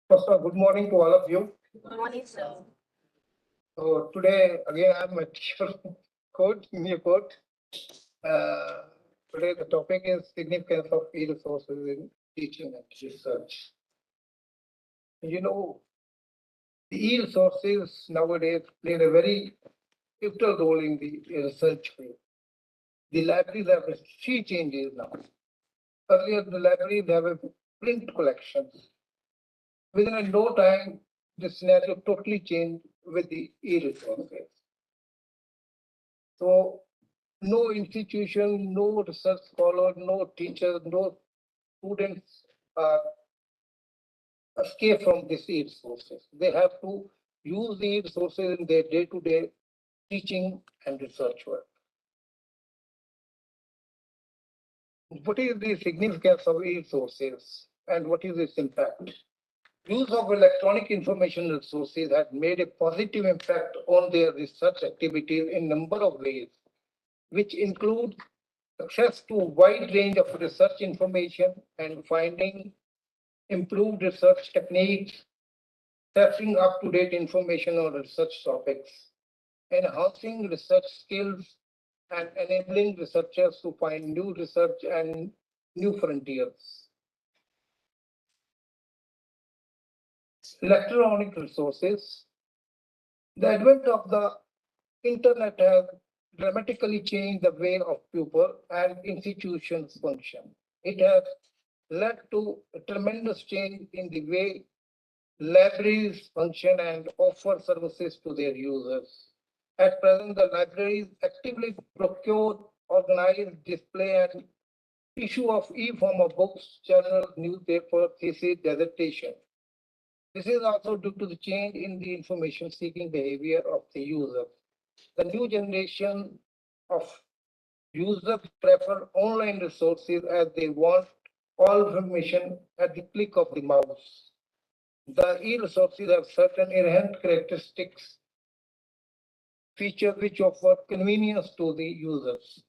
First of all, good morning to all of you. Good morning, sir. So today again I'm at your court, in your court. Today the topic is significance of e-resources in teaching and research. You know, the e-resources nowadays play a very pivotal role in the research field. The libraries have three changes now. Earlier, the libraries have a print collections. Within a no time, the scenario totally changed with the e-resources. So no institution, no research scholar, no teacher, no students escape from these e-resources. They have to use the e-resources in their day-to-day teaching and research work. What is the significance of e-resources and what is its impact? Use of electronic information resources has made a positive impact on their research activities in a number of ways, which include access to a wide range of research information and finding improved research techniques, accessing up-to-date information on research topics, enhancing research skills, and enabling researchers to find new research and new frontiers. Electronic resources. The advent of the internet has dramatically changed the way of people and institutions function. It has led to a tremendous change in the way libraries function and offer services to their users. At present, the libraries actively procure, organize, display, and issue of e-form of books, journals, newspaper, thesis, dissertation. This is also due to the change in the information seeking behavior of the user. The new generation of users prefer online resources as they want all information at the click of the mouse. The e-resources have certain inherent characteristics, features which offer convenience to the users.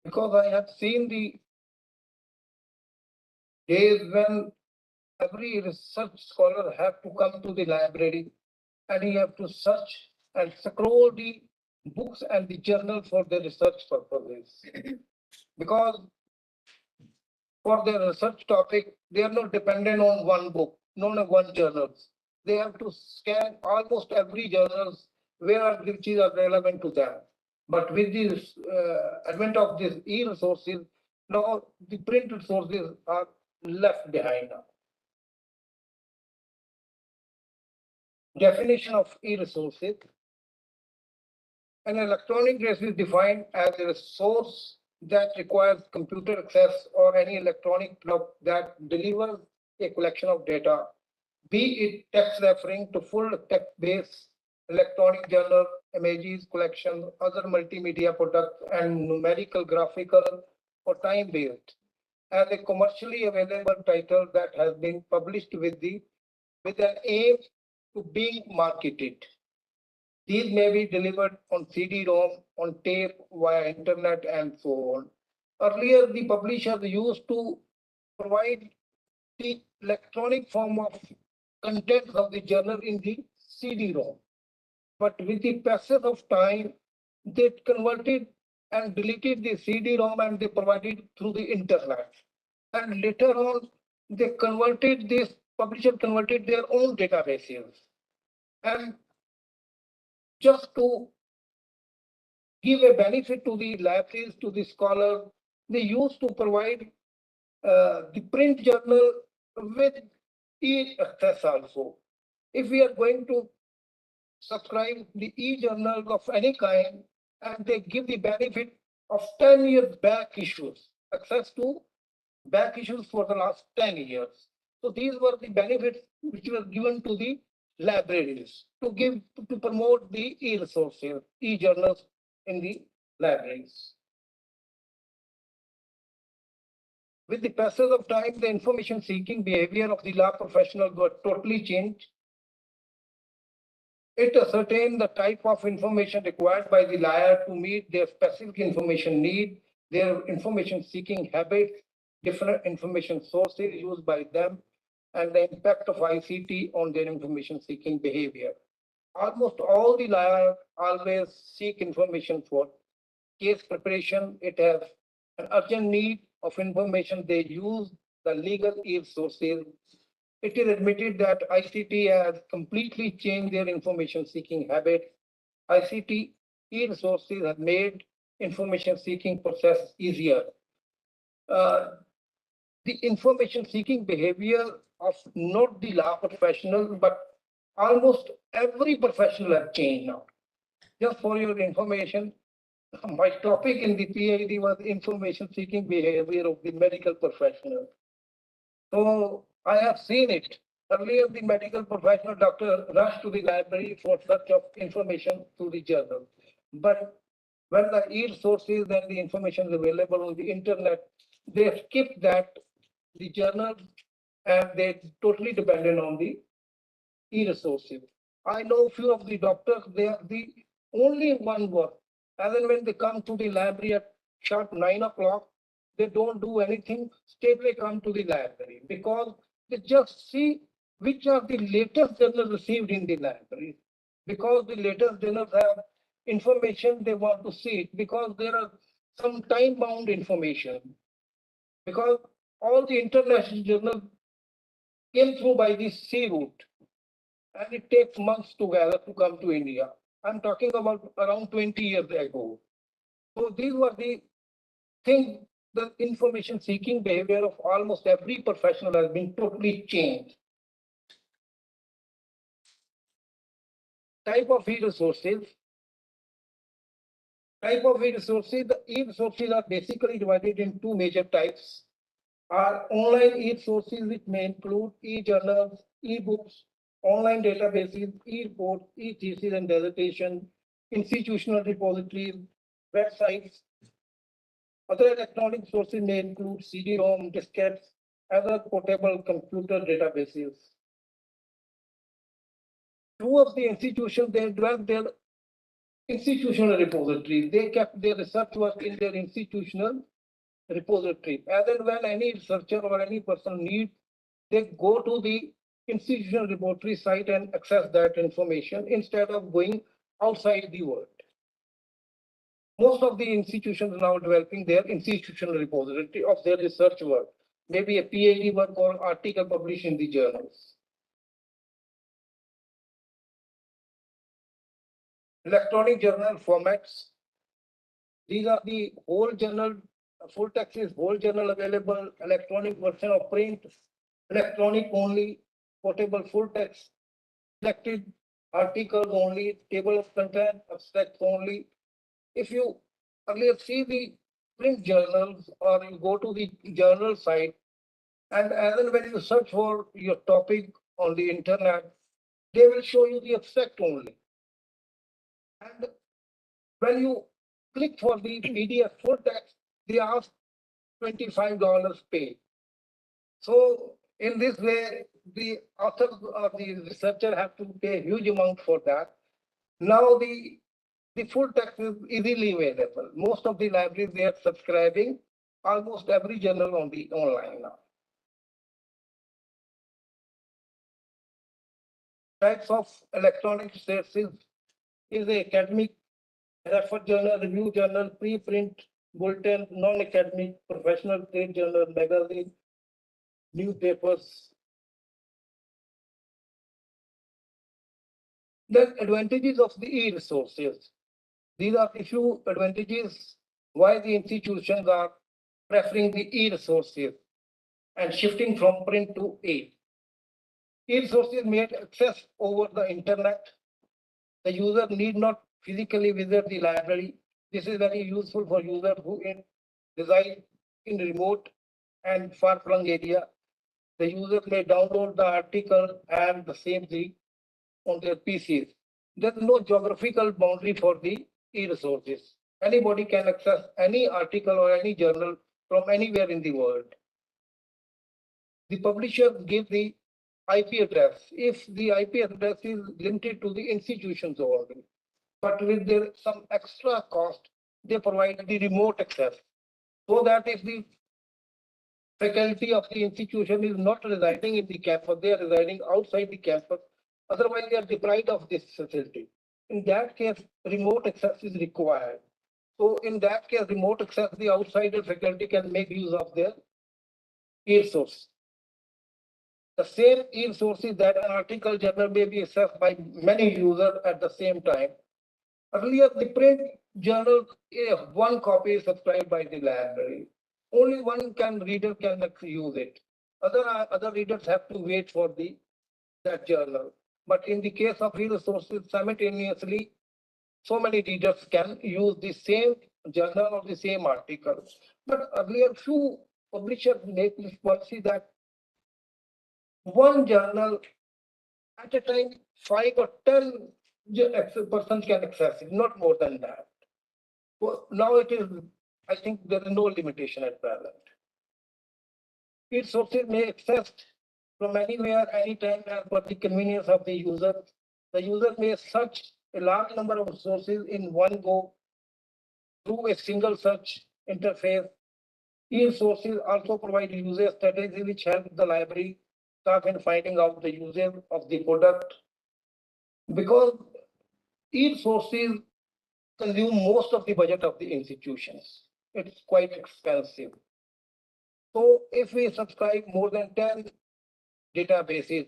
Because I have seen the days when every research scholar have to come to the library and he have to search and scroll the books and the journals for the research purposes. Because for their research topic, they are not dependent on one book, not on one journal. They have to scan almost every journal where which is relevant to them. But with this advent of these e-resources, now the print resources are left behind now. Definition of e-resources. An electronic resource is defined as a resource that requires computer access or any electronic block that delivers a collection of data, be it text referring to full text-based electronic journal, images, collection, other multimedia products, and numerical, graphical, or time-based, as a commercially available title that has been published with an aim to being marketed. These may be delivered on CD-ROM, on tape, via internet, and so on. Earlier, the publishers used to provide the electronic form of contents of the journal in the CD-ROM. But with the passage of time, they converted and deleted the CD-ROM and they provided through the internet. And later on, they converted this, publisher converted their own databases. And just to give a benefit to the libraries, to the scholars, they used to provide the print journal with e-access also. If we are going to subscribe the e-journal of any kind, and they give the benefit of 10 years back issues, access to back issues for the last 10 years. So these were the benefits which were given to the libraries to promote the e-resources, e-journals in the libraries. With the passage of time, the information seeking behavior of the law professional got totally changed. It ascertained the type of information required by the lawyer to meet their specific information need, their information seeking habits, different information sources used by them, and the impact of ICT on their information seeking behavior. Almost all the lawyers always seek information for case preparation. It has an urgent need of information. They use the legal aid sources. It is admitted that ICT has completely changed their information seeking habits. ICT e-resources have made information seeking process easier. Uh, the information seeking behavior of not the law professional, but almost every professional has changed now. Just for your information, my topic in the PhD was information seeking behavior of the medical professional. So I have seen it. Earlier, the medical professional doctor rushed to the library for search of information through the journal. But when the e-resources and the information is available on the internet, they skip that, the journal, and they totally dependent on the e-resources. I know few of the doctors, they are the only one work. And then when they come to the library at sharp 9 o'clock, they don't do anything, straightway come to the library because they just see which are the latest journals received in the library. Because the latest journals have information they want to see, because there are some time-bound information. Because all the international journals came through by the sea route, and it takes months together to come to India. I'm talking about around 20 years ago. So these were the things, the information seeking behavior of almost every professional has been totally changed. Type of e-resources. The e-resources are basically divided in two major types. Are online e-resources, which may include e-journals, e-books, online databases, e-reports, e-theses and dissertation, institutional repositories, websites. Other electronic sources may include CD-ROM, diskettes, other portable computer databases. Two of the institutions, they developed their institutional repositories. They kept their research work in their institutional repository. And then when any researcher or any person needs, they go to the institutional repository site and access that information instead of going outside the world. Most of the institutions are now developing their institutional repository of their research work, maybe a PhD work or article published in the journals. Electronic journal formats. These are the whole journal, full text is whole journal available, electronic version of print, electronic only, portable full text, selected articles only, table of content, abstracts only. If you earlier see the print journals or you go to the journal site, and then when you search for your topic on the internet, they will show you the abstract only. And when you click for the PDF full text, they ask $25 pay. So in this way, the author or the researcher have to pay a huge amount for that. Now the full text is easily available. Most of the libraries, they are subscribing almost every journal on the online now. Types of electronic sources is a academic, refer journal, review journal, preprint, bulletin, non-academic, professional, trade journal, magazine, newspapers. The advantages of the e-resources. These are the few advantages why the institutions are preferring the e-resources. and shifting from print to e. E-resources made access over the internet. The user need not physically visit the library. This is very useful for users who reside in remote and far-flung area. The user may download the article and save the on their PCs. There is no geographical boundary for the e-resources. Anybody can access any article or any journal from anywhere in the world. The publisher gives the IP address if the IP address is limited to the institutions only. But with some extra cost, they provide the remote access so that if the faculty of the institution is not residing in the campus, they are residing outside the campus. Otherwise, they are deprived of this facility. In that case, remote access is required. So in that case, remote access, the outsider faculty can make use of their e-resource. The same e-resources that an article journal may be accessed by many users at the same time. Earlier, the print journal, one copy is subscribed by the library. Only one reader can use it. Other readers have to wait for that journal. But in the case of e-resources, simultaneously, so many readers can use the same journal or the same article. But earlier, few publishers make this policy that one journal at a time, 5 or 10 persons can access it, not more than that. Well, now it is, I think there is no limitation at present. Its sources may access from anywhere, anytime, as per the convenience of the user. The user may search a large number of sources in one go through a single search interface. E-sources also provide user strategies which help the library staff in finding out the usage of the product. Because e-sources consume most of the budget of the institutions. It's quite expensive. So if we subscribe more than 10 databases,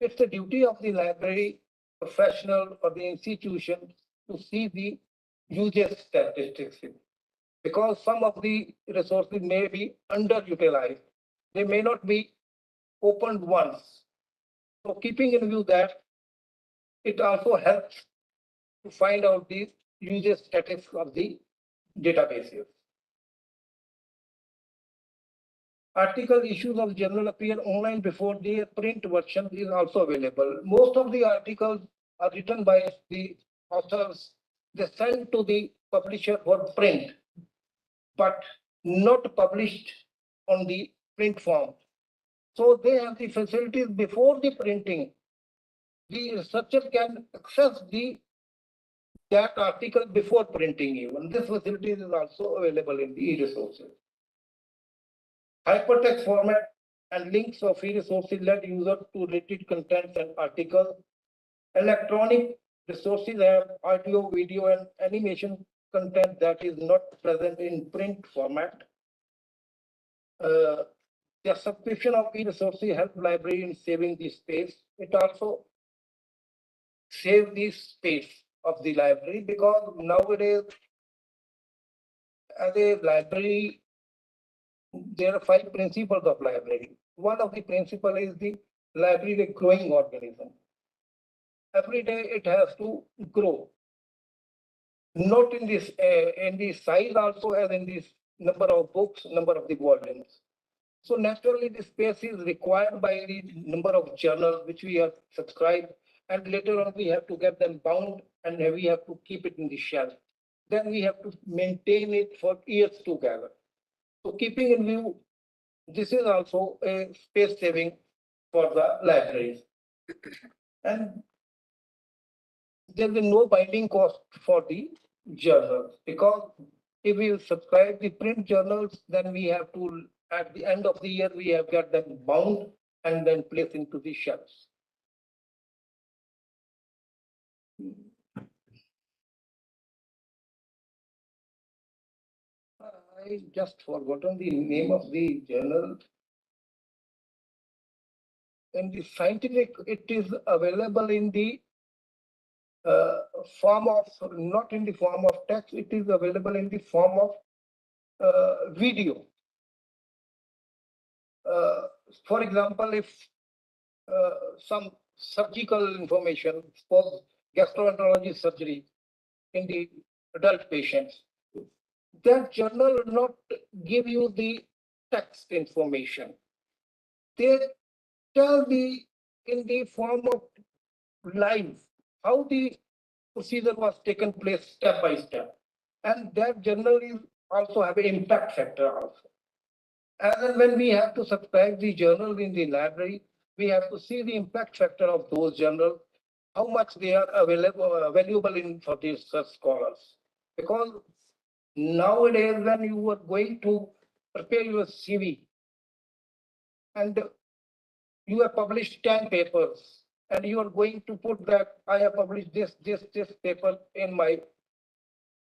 it's the duty of the library professional or the institution to see the usage statistics, because some of the resources may be underutilized. They may not be opened once. So keeping in view that, it also helps to find out the usage status of the databases. Article issues of journal appear online before their print version is also available. Most of the articles are written by the authors. They send to the publisher for print, but not published on the print form. So they have the facilities before the printing. The researcher can access that article before printing even. This facility is also available in the e-resources. Hypertext format and links of e-resources let users to related contents and articles. Electronic resources have audio, video, and animation content that is not present in print format. The subscription of e-resources help library in saving the space. It also saves the space of the library, because nowadays, as a library, there are 5 principles of library. One of the principles is the library is a growing organism. Every day it has to grow. Not in this in the size also as in this number of books, number of the volumes. So naturally, the space is required by the number of journals which we have subscribed, and later on we have to get them bound and we have to keep it in the shelf. Then we have to maintain it for years together. So keeping in view, this is also a space saving for the libraries. And there will be no binding cost for the journals, because if we subscribe the print journals, then we have to, at the end of the year, we have got them bound and then placed into the shelves. I just forgotten the name of the journal. In the scientific, it is available in the form of, not in the form of text, it is available in the form of video. For example, if some surgical information, suppose gastroenterology surgery in the adult patients, that journal will not give you the text information. They tell the in the form of live how the procedure was taken place step by step, and that journal is also have an impact factor also. And then when we have to subscribe the journal in the library, we have to see the impact factor of those journals, how much they are available, valuable in for these scholars. Because nowadays, when you are going to prepare your CV and you have published 10 papers and you are going to put that I have published this paper in my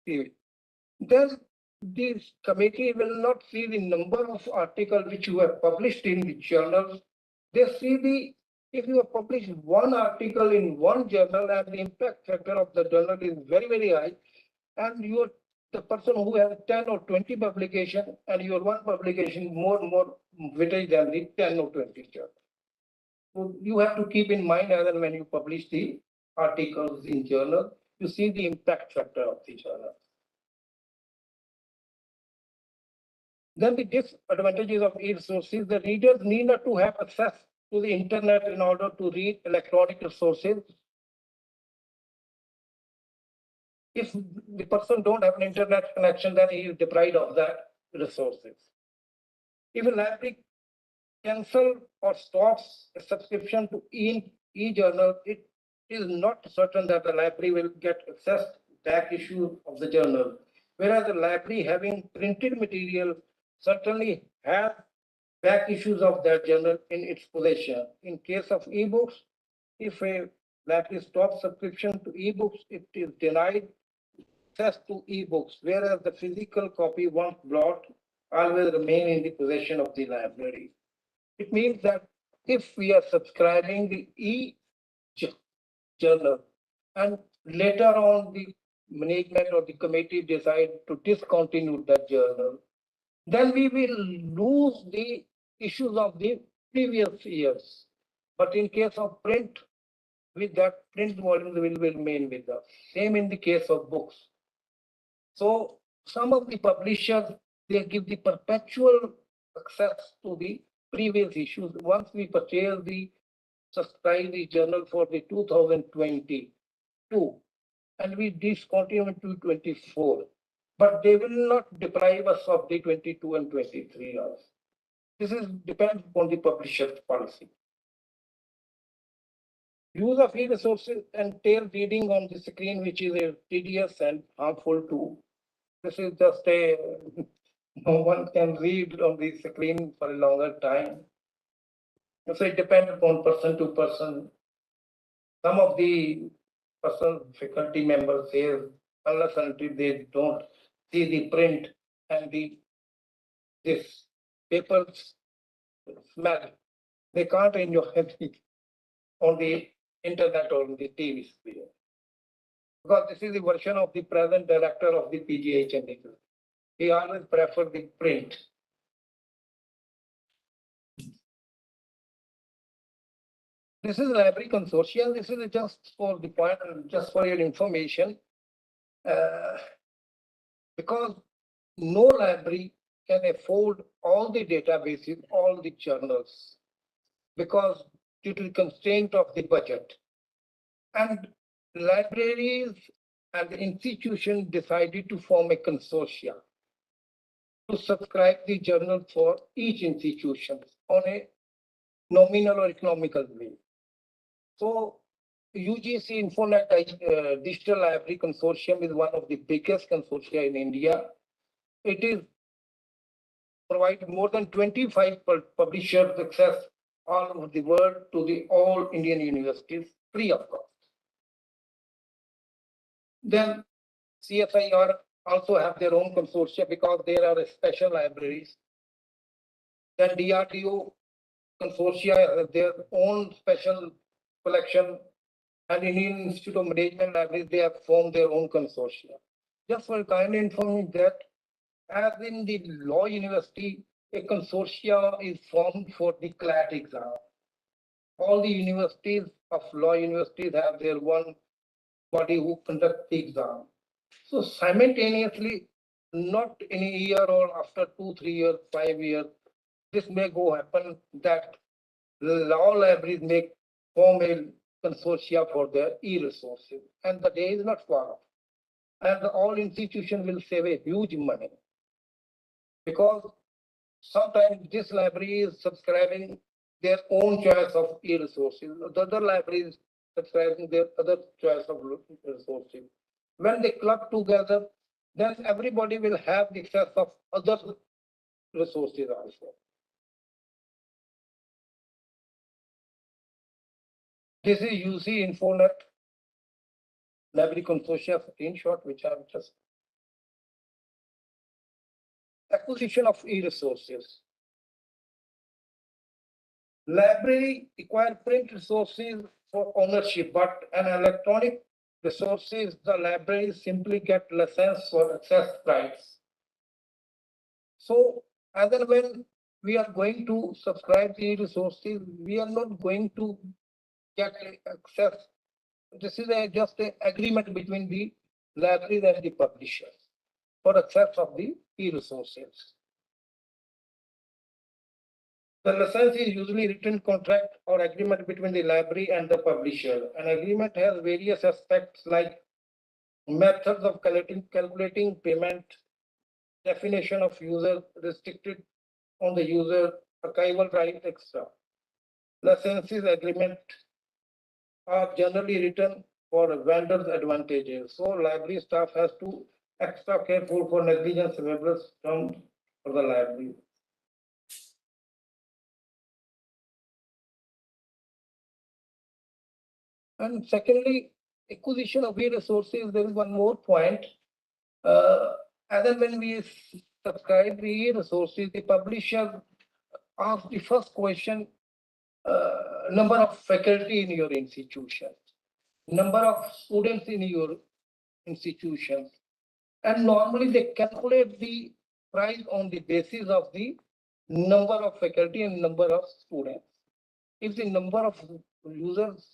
CV, then this committee will not see the number of articles which you have published in the journals. They see the if you have published one article in one journal and the impact factor of the journal is very high, and you are the person who has 10 or 20 publication and your one publication more weightage than the 10 or 20 journals. So you have to keep in mind as and when you publish the articles in journal, you see the impact factor of the journal. Then the disadvantages of e-resources, the readers need not to have access to the internet in order to read electronic resources. If the person don't have an internet connection, then he is deprived of that resources. If a library cancel or stops a subscription to e-journal, it is not certain that the library will get access to back issue of the journal. Whereas the library having printed material certainly have back issues of that journal in its possession. In case of ebooks, if a library stops subscription to ebooks, it is denied access to ebooks, whereas the physical copy once bought always remain in the possession of the library. It means that if we are subscribing the e-journal and later on the management or the committee decide to discontinue that journal, then we will lose the issues of the previous years. But in case of print, with that print volume will remain with us. Same in the case of books. So some of the publishers, they give the perpetual access to the previous issues. Once we purchase the subscribe the journal for the 2022 and we discontinue to 24, but they will not deprive us of the 22 and 23 hours. This is depends upon the publisher's policy. Use of e-resources entail reading on the screen, which is a tedious and harmful too. This is just a no one can read on the screen for a longer time. So it depends upon person to person. Some of the faculty members say unless until they don't see the print and this paper smell, they can't enjoy it on the internet or on the TV screen. Because this is the version of the present director of the PGH and he always prefer the print. This is library consortium. This is just for the point, just for your information. Because no library can afford all the databases, all the journals, because due to the constraint of the budget. And libraries and the institution decided to form a consortium to subscribe the journal for each institution on a nominal or economical way. So UGC Infonet Digital Library Consortium is one of the biggest consortia in India. It is provide more than 25 publishers access all over the world to the all Indian universities free of cost. Then CSIR also have their own consortia because there are special libraries. Then DRDO consortia have their own special collection, and Indian Institute of Management Libraries, they have formed their own consortia. Just for kind of information that as in the law university, a consortia is formed for the CLAT exam. All the universities of law universities have their one body who conduct the exam. So simultaneously, not in a year or after 2, 3 years, 5 years, this may go happen that law libraries may form a consortia for their e-resources, and the day is not far off. And all institutions will save a huge money because sometimes this library is subscribing their own choice of e-resources. The other library is subscribing their other choice of resources. When they club together, then everybody will have the access of other resources also. This is UC Infonet Library Consortia screenshot, which I'm just acquisition of e-resources. Library acquire print resources for ownership, but an electronic resources, the library simply get license for access rights. So as and when we are going to subscribe the resources, we are not going to get access. This is just an agreement between the library and the publisher for access of the e-resources. The license is usually written contract or agreement between the library and the publisher. An agreement has various aspects like methods of calculating payment, definition of user, restricted on the user, archival right, etc. Licenses agreement are generally written for vendors' advantages. So library staff has to extra careful for negligence waivers terms for the library. And secondly, acquisition of e-resources, there is one more point. As and when we subscribe the e-resources, the publisher asks the first question, number of faculty in your institution, number of students in your institution. And normally they calculate the price on the basis of the number of faculty and number of students. If the number of users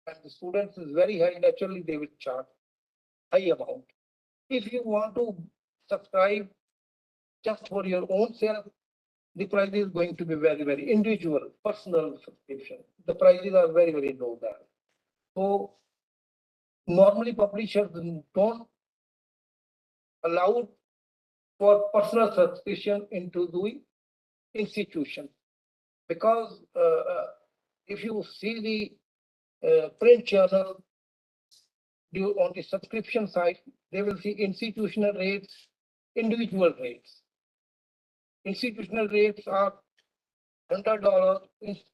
and the students is very high, naturally they will charge high amount. If you want to subscribe just for your own self, the price is going to be very, very individual, personal subscription. The prices are very, very low there. So normally publishers don't allow for personal subscription into the institution because if you see the print journal on the subscription side, they will see institutional rates, individual rates. Institutional rates are $100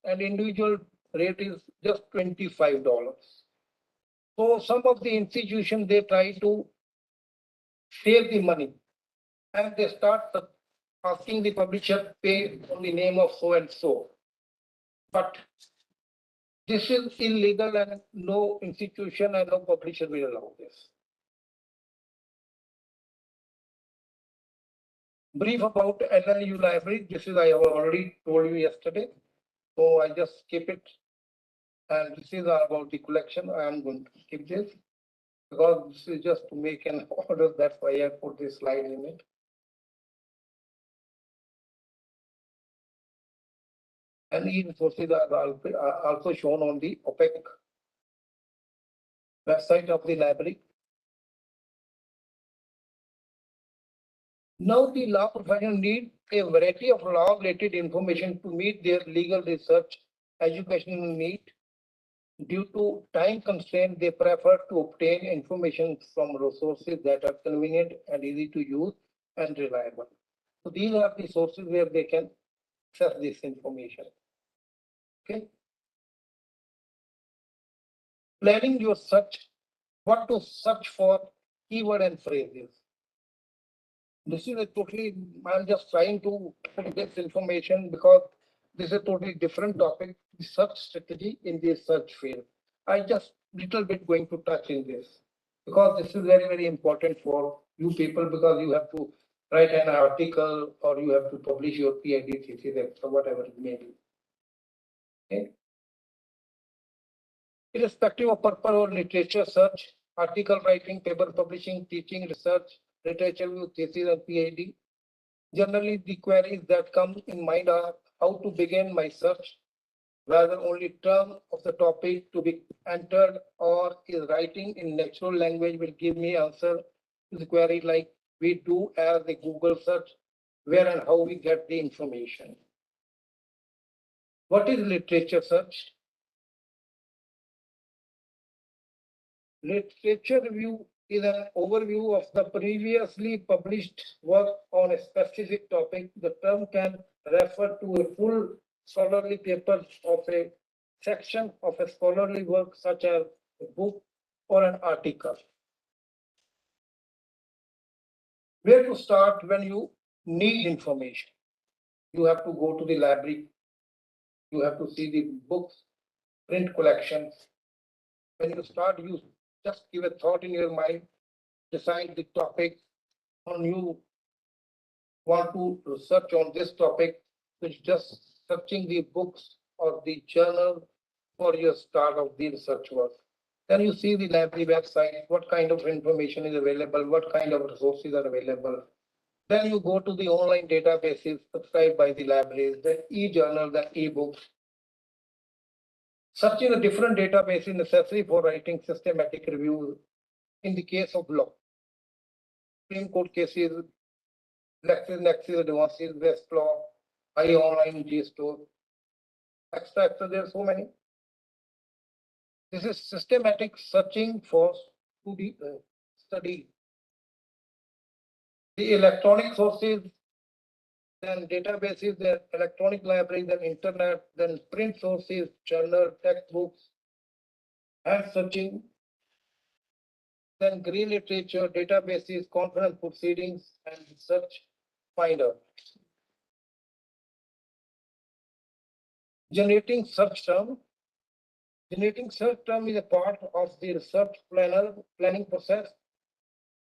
and individual rate is just $25. So some of the institutions, they try to save the money and they start asking the publisher pay on the name of so and so. But this is illegal and no institution and no publisher will allow this. Brief about LLU library. This is I have already told you yesterday. So I just skip it. And this is about the collection. I am going to skip this because this is just to make an order. That's why I put this slide in it. And e-resources are also shown on the OPEC website of the library. Now the law professionals need a variety of law-related information to meet their legal research, educational need. Due to time constraint, they prefer to obtain information from resources that are convenient and easy to use and reliable. So these are the sources where they can access this information. Okay. Planning your search, what to search for, keyword and phrases. This is a totally, I'm just trying to put this information because this is a totally different topic, the search strategy in the search field. I just little bit going to touch in this because this is very, very important for you people because you have to write an article, or you have to publish your PhD thesis, or whatever it may be. Okay. Irrespective of purpose or literature search, article writing, paper publishing, teaching, research, literature review, thesis, and PhD. Generally, the queries that come in mind are how to begin my search, whether only term of the topic to be entered, or is writing in natural language will give me answer to the query like we do as a Google search, where and how we get the information. What is literature search? Literature review is an overview of the previously published work on a specific topic. The term can refer to a full scholarly paper of a section of a scholarly work, such as a book or an article. Where to start when you need information? You have to go to the library. You have to see the books, print collections. When you start, you just give a thought in your mind, decide the topic, and you want to research on this topic, it's just searching the books or the journal for your start of the research work. Then you see the library website, what kind of information is available, what kind of resources are available. Then you go to the online databases subscribed by the libraries, then e-journal, then e-books. Searching a different database is necessary for writing systematic reviews. In the case of law, Supreme Court cases, Lexis, Nexis, Advances, Westlaw, iOnline, JSTOR, extra, there are so many. This is systematic searching for to be studied. The electronic sources, then databases, then electronic libraries, then internet, then print sources, journal, textbooks, and searching, then green literature, databases, conference proceedings, and search finder. Generating search term. Generating search term is a part of the research planning process.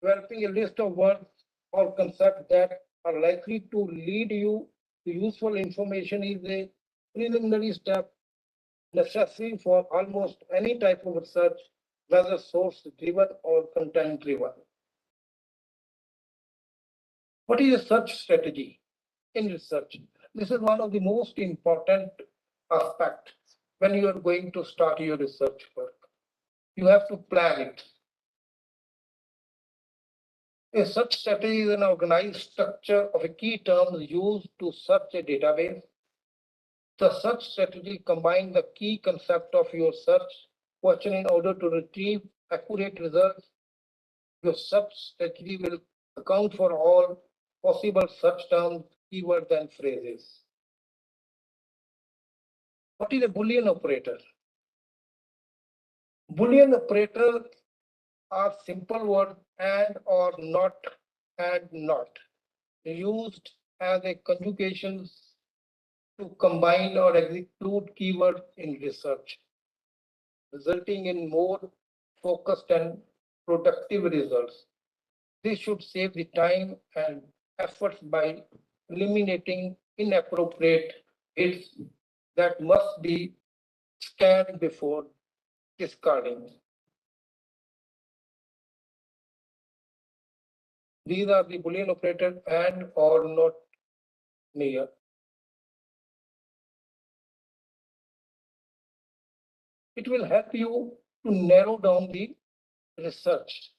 Developing a list of words or concepts that are likely to lead you to useful information is a preliminary step necessary for almost any type of research, whether source-driven or content-driven. What is a search strategy in research? This is one of the most important aspects when you are going to start your research work. You have to plan it. A search strategy is an organized structure of a key terms used to search a database. The search strategy combines the key concept of your search question in order to retrieve accurate results. Your search strategy will account for all possible search terms, keywords, and phrases. What is a Boolean operator? Boolean operators are simple words and or not and not, used as a conjugations to combine or exclude keywords in research, resulting in more focused and productive results. This should save the time and efforts by eliminating inappropriate hits that must be scanned before discarding. These are the Boolean operator and or not near. It will help you to narrow down the research.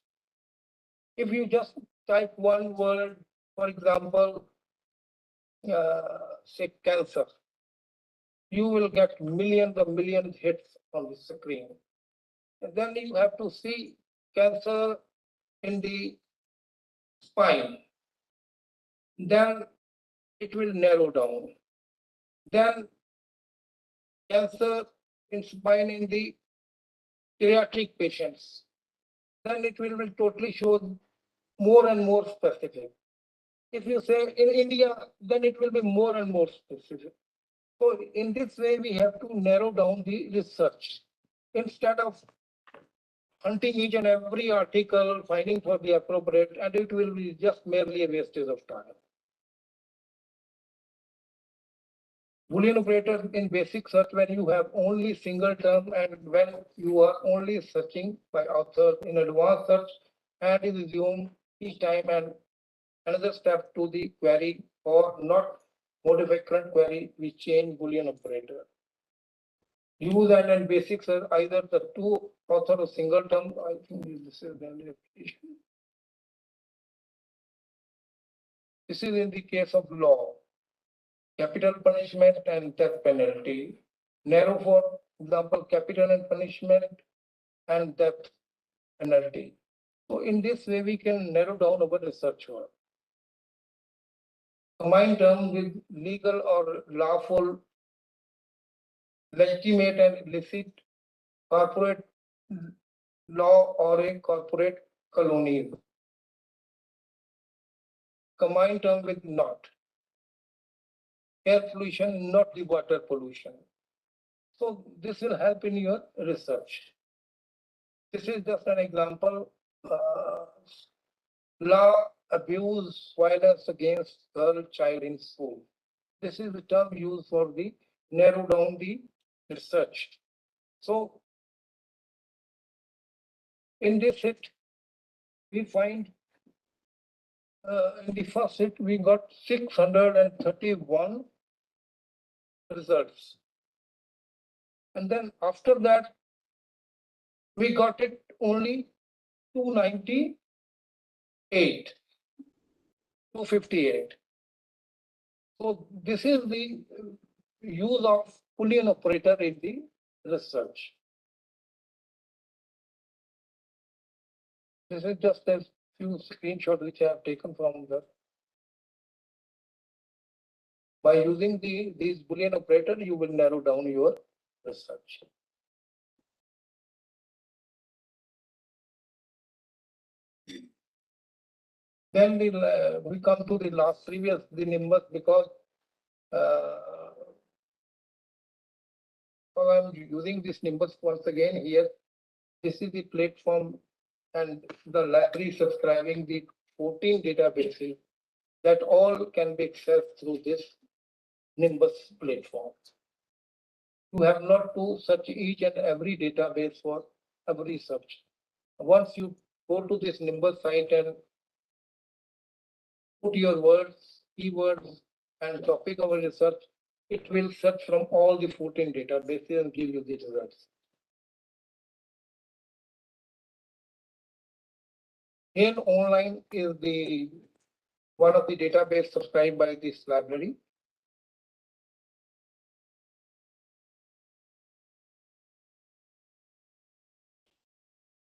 If you just type one word, for example, say cancer, you will get millions of millions hits on the screen. And then you have to see cancer in the spine. Then it will narrow down. Then cancer in spine in the geriatric patients. Then it will totally show more and more specific. If you say in India, then it will be more and more specific. So in this way, we have to narrow down the research. Instead of hunting each and every article, finding for the appropriate, and it will be just merely a wastage of time. Boolean operator in basic search when you have only single term and when you are only searching by author. In advanced search, and is assumed each time and another step to the query or not modify current query, we change Boolean operator. Use and basic search either the two author or single term. I think this is the application. This is in the case of law. Capital punishment and death penalty. Narrow for example, capital and punishment and death penalty. So in this way, we can narrow down our research work. Combine term with legal or lawful, legitimate and illicit, corporate law or a corporate colony. Combine term with not. Air pollution, not the water pollution. So this will help in your research. This is just an example. Law, abuse, violence against girl, child in school. This is the term used for the narrow down the research. So in this hit, we find in the first hit we got 631 results, and then after that we got it only 298, 258. So this is the use of Boolean operator in the research. This is just a few screenshots which I have taken from the. By using these Boolean operator, you will narrow down your research. Then we come to the last previous, the Nimbus, because I'm using this Nimbus once again here. This is the platform and the library subscribing the 14 databases that all can be accessed through this Nimbus platform. You have not to search each and every database for every search. Once you go to this Nimbus site and put your words, keywords, and topic of research, it will search from all the 14 databases and give you the results. Here online is the one of the database subscribed by this library.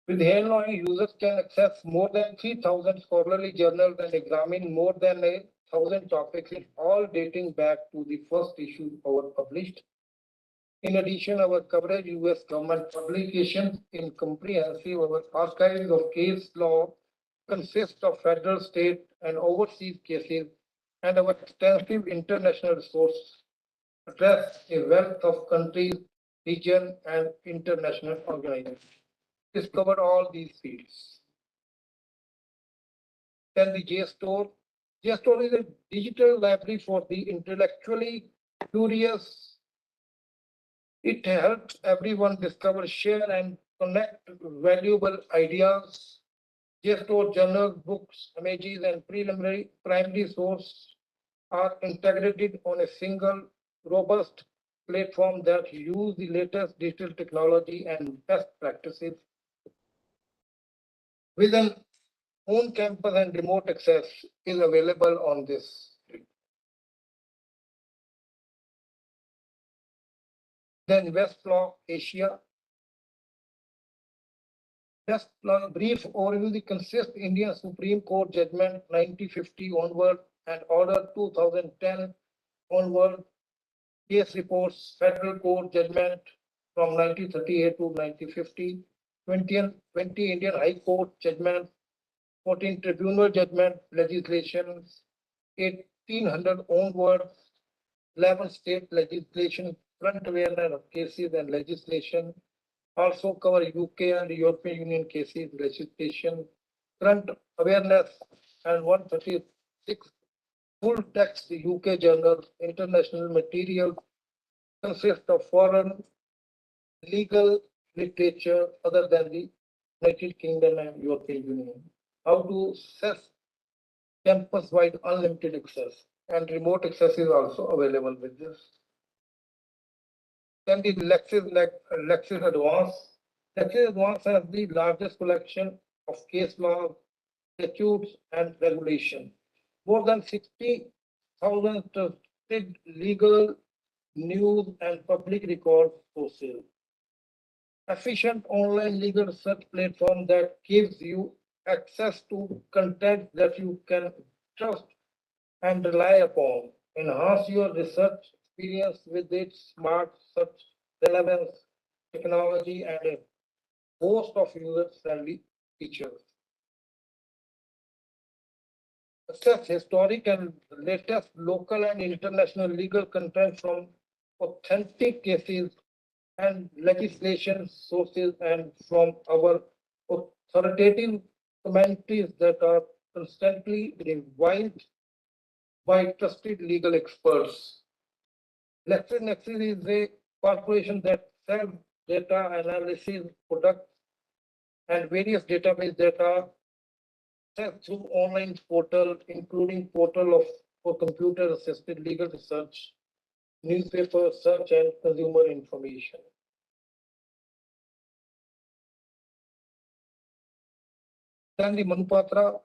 With Hairline, users can access more than 3,000 scholarly journals and examine more than 1,000 topics, all dating back to the first issue our published. In addition, our coverage US government publications in comprehensive our archives of case law consists of federal, state, and overseas cases, and our extensive international resources address a wealth of countries, region, and international organizations. This covered all these fields. Then the JSTOR. JSTOR is a digital library for the intellectually curious. It helps everyone discover, share, and connect valuable ideas. JSTOR journals, books, images, and primary source are integrated on a single robust platform that use the latest digital technology and best practices. With an on campus and remote access is available on this. Then Westlaw Asia. Westlaw brief overview the consist Indian Supreme Court judgment 1950 onward and order 2010 onward. Case reports federal court judgment from 1938 to 1950. 20 Indian High Court judgment, 14 tribunal judgment legislations, 1800 onwards, 11 state legislation, front awareness of cases and legislation, Also cover UK and European Union cases, legislation, current awareness, and 136 full text UK journals. International material consists of foreign legal literature other than the United Kingdom and European Union. How to access campus-wide unlimited access, and remote access is also available with this. Then the Lexis Advance. Lexis Advance has the largest collection of case law, statutes, and regulation. More than 60,000 trusted legal news and public record sources. Efficient online legal research platform that gives you access to content that you can trust and rely upon. Enhance your research experience with its smart search relevance, technology, and a host of user-friendly features. Access historic and latest local and international legal content from authentic cases and legislation sources and from our authoritative commentaries that are constantly revised by trusted legal experts. LexisNexis is a corporation that sells data analysis products and various database data accessed through online portal, including portal of for computer-assisted legal research, newspaper search, and consumer information. Then the Manupatra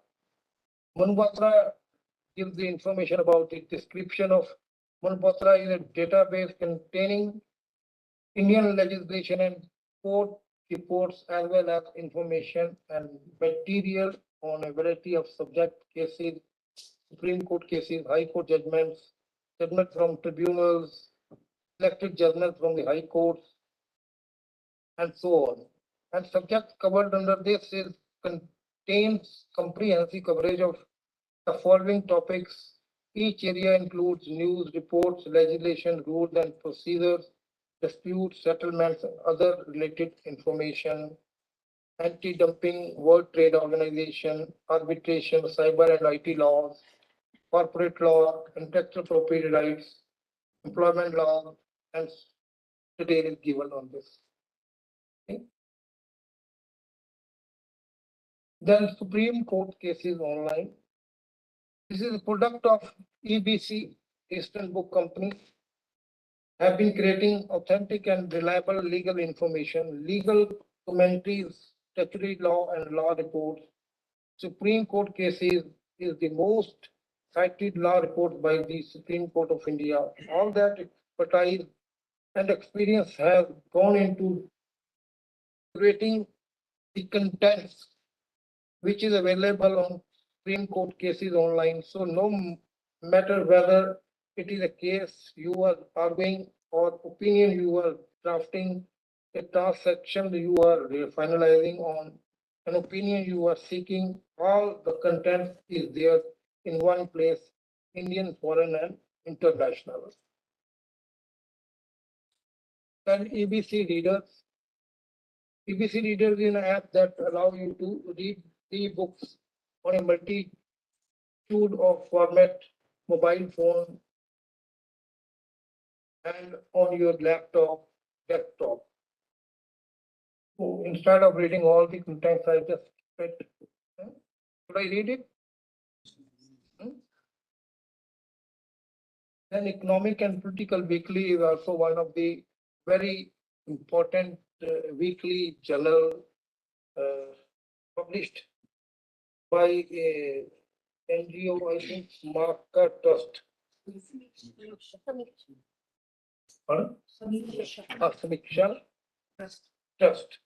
gives the information about the description of Manupatra is a database containing Indian legislation and court reports as well as information and material on a variety of subject cases, Supreme Court cases, High Court judgments, judgments from tribunals, elected judgments from the High Courts, and so on. And subjects covered under this is contains comprehensive coverage of the following topics. Each area includes news, reports, legislation, rules and procedures, disputes, settlements, and other related information, anti-dumping, World Trade Organization, arbitration, cyber and IT laws, corporate law, intellectual property rights, employment law, and detail is given on this. Okay. Then Supreme Court cases online. This is a product of EBC, Eastern Book Company, have been creating authentic and reliable legal information, legal commentaries, statutory law and law reports. Supreme Court cases is the most cited law report by the Supreme Court of India. All that expertise and experience have gone into creating the contents which is available on Supreme Court cases online. So no matter whether it is a case you are arguing or opinion you are drafting, a transaction you are finalizing on, an opinion you are seeking, all the content is there in one place, Indian, foreign, and international. Then EBC readers. EBC readers is an app that allow you to read e-books on a multitude of format, mobile phone, and on your laptop, desktop. So instead of reading all the contents, I just read. Should I read it? Then Economic and Political Weekly is also one of the very important weekly journal published by a NGO, I think, Market Trust. Pardon? Samiksha Trust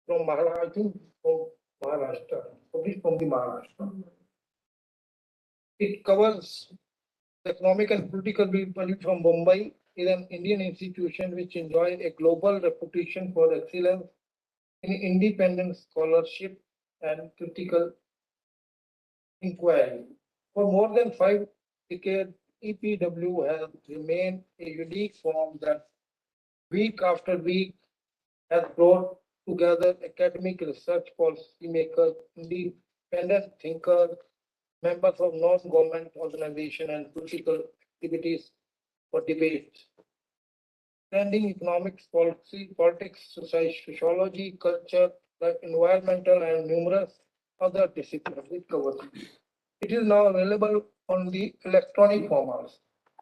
from Maharashtra, I think from Maharashtra, published from the Maharashtra. It covers economic and political people from Mumbai, is an Indian institution which enjoys a global reputation for excellence in independent scholarship and critical inquiry. For more than 5 decades, EPW has remained a unique form that week after week has brought together academic research, policymakers, independent thinkers, members of non-government organizations, and political activities for debate. Trending economics, policy, politics, sociology, culture, the environmental, and numerous other disciplines it covers. It is now available on the electronic formats.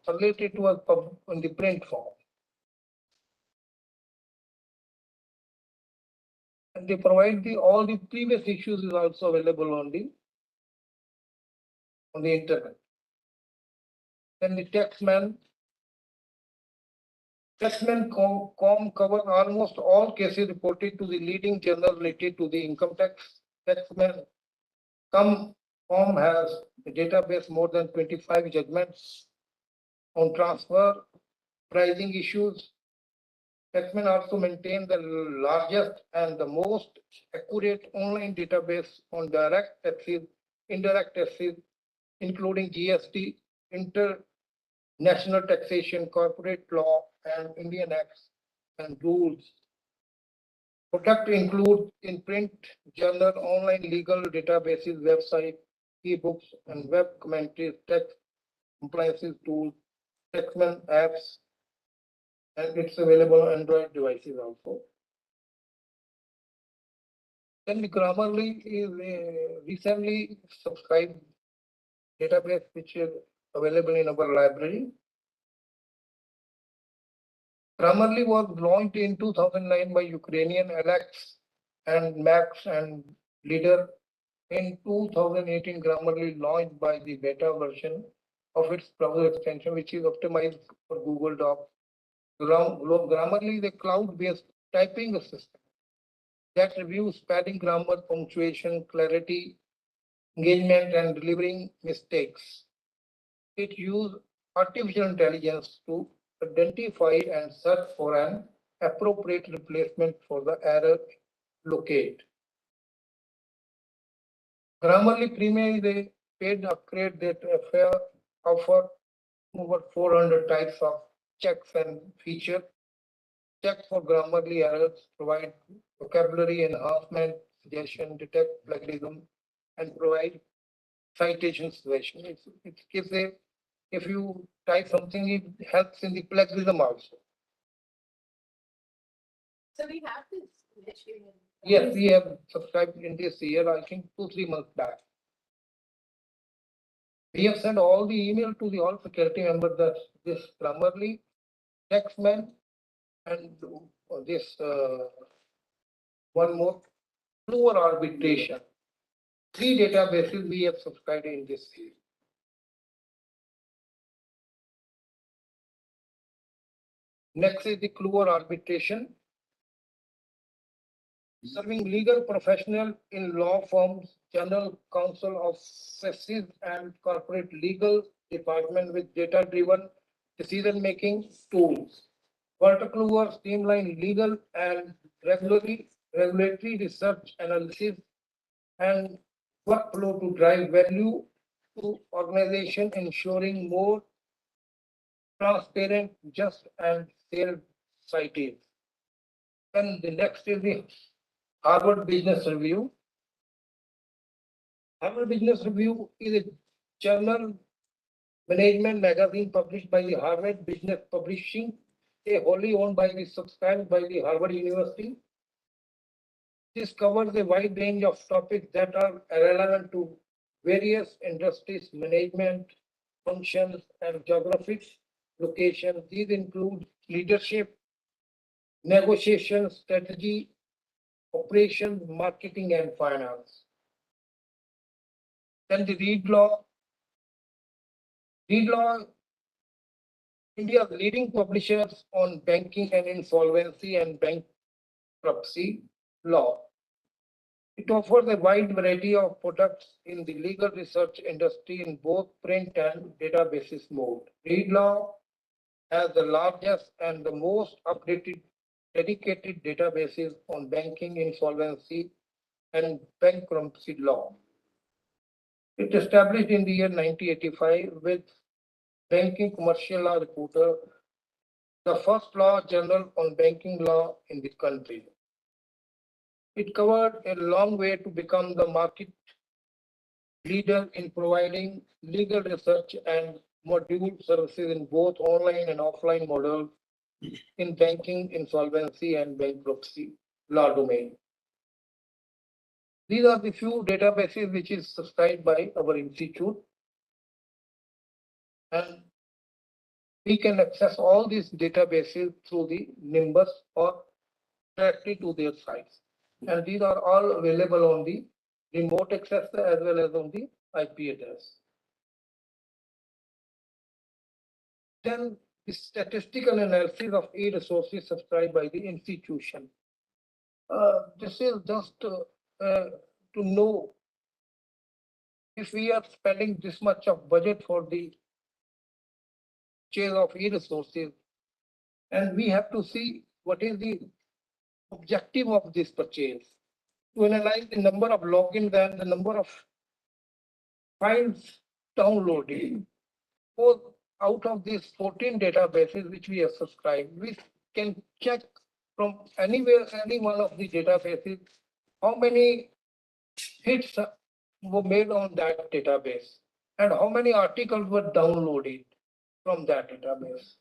Earlier it was on the print form. And they provide all the previous issues is also available on the internet. Then the Taxman.com covers almost all cases reported to the leading journal related to the income tax. Taxman.com has a database more than 25 judgments on transfer, pricing issues. Taxman also maintains the largest and the most accurate online database on direct taxes, indirect taxes, including GST, international taxation, corporate law, and Indian acts and rules. Product include in print, journal, online legal databases, website, ebooks, and web commentaries, tax compliances tools, Taxman apps, and it's available on Android devices also. Then Grammarly is a recently subscribed database which is available in our library. Grammarly was launched in 2009 by Ukrainian Alex and Max and Leader. In 2018, Grammarly launched by the beta version of its browser extension, which is optimized for Google Docs. Grammarly is a cloud-based typing assistant that reviews spelling, grammar, punctuation, clarity, engagement, and delivering mistakes. It uses artificial intelligence to identify and search for an appropriate replacement for the error locate. Grammarly Premium is a paid upgrade that offer over 400 types of checks and features. Check for Grammarly errors, provide vocabulary enhancement, suggestion, detect plagiarism, and provide citation suggestion. It gives a, if you type something, it helps in the plagiarism also. So we have this issue. Yes, we have subscribed in this year, I think 2-3 months back. We have sent all the email to the all faculty members that this Grammarly, Taxman, and this one more, Fluor arbitration. 3 databases we have subscribed in this year. Next is the Fluor arbitration. Serving legal professional in law firms, general counsel offices, and corporate legal department with data-driven decision-making tools. Verticluver streamline legal and regulatory research analysis and workflow to drive value to organization, ensuring more transparent, just, and fair societies. And the next is the Harvard Business Review. Harvard Business Review is a journal management magazine published by the Harvard Business Publishing, a wholly owned by the subscribed by the Harvard University. This covers a wide range of topics that are relevant to various industries, management, functions, and geographic locations. These include leadership, negotiation, strategy, operations, marketing, and finance. Then the Reed Law. Reed Law, India's leading publishers on banking and insolvency and bankruptcy law. It offers a wide variety of products in the legal research industry in both print and databases mode. Reed Law has the largest and the most updated dedicated databases on banking, insolvency, and bankruptcy law. It established in the year 1985 with Banking Commercial Law Reporter, the first law journal on banking law in the country. It covered a long way to become the market leader in providing legal research and module services in both online and offline models in banking, insolvency, and bankruptcy law domain. These are the few databases which is subscribed by our institute, and we can access all these databases through the Nimbus or directly to their sites. And these are all available on the remote access as well as on the IP address. Then the statistical analysis of e-resources subscribed by the institution. This is just to know if we are spending this much of budget for the purchase of e-resources, and we have to see what is the objective of this purchase. To analyze the number of logins and the number of files downloaded. So out of these 14 databases which we have subscribed, we can check from anywhere, any one of the databases, how many hits were made on that database and how many articles were downloaded from that database.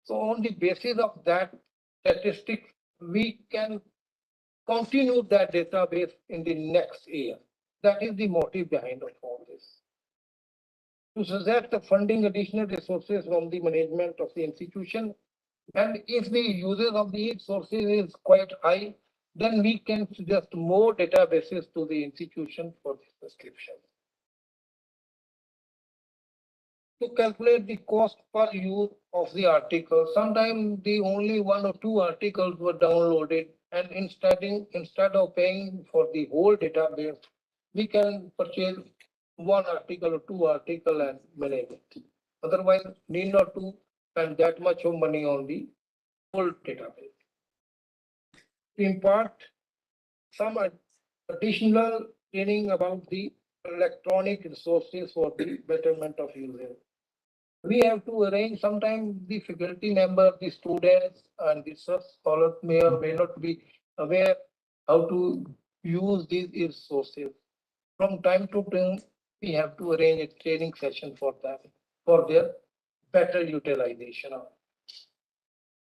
So on the basis of that statistics, we can continue that database in the next year. That is the motive behind of all this. To suggest the funding additional resources from the management of the institution, and if the usage of the sources is quite high, then we can suggest more databases to the institution for the subscription. To calculate the cost per use of the article, sometimes the only one or two articles were downloaded, and instead of paying for the whole database, we can purchase one article or two article and manage it. Otherwise, need not to spend that much of money on the whole database. To impart some additional training about the electronic resources for the betterment of users. We have to arrange sometimes the faculty member, the students, and the scholars may or may not be aware how to use these resources. From time to time, we have to arrange a training session for them for their better utilization of.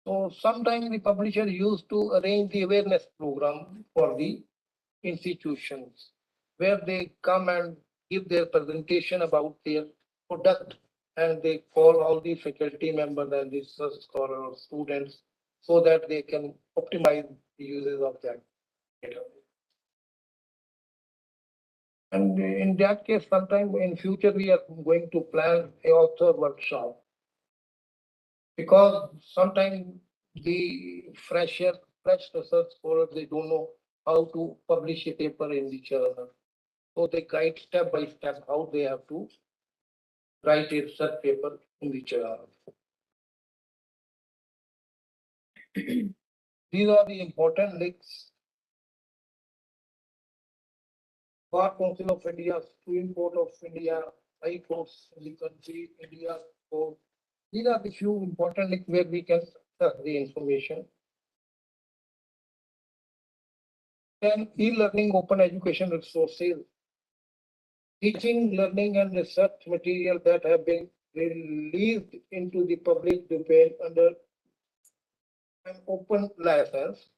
So sometimes the publisher used to arrange the awareness program for the institutions where they come and give their presentation about their product, and they call all the faculty members and the scholar students so that they can optimize the uses of that data. And in that case, sometime in future, we are going to plan a author workshop because sometimes the fresh research scholars, they don't know how to publish a paper in the journal. So they guide step by step how they have to write a research paper in the journal. These are the important links. Bar Council of India, Supreme Court of India, High Courts in the country, India Court. These are the few important links where we can access the information. Then e-learning open education resources, teaching, learning, and research material that have been released into the public domain under an open license.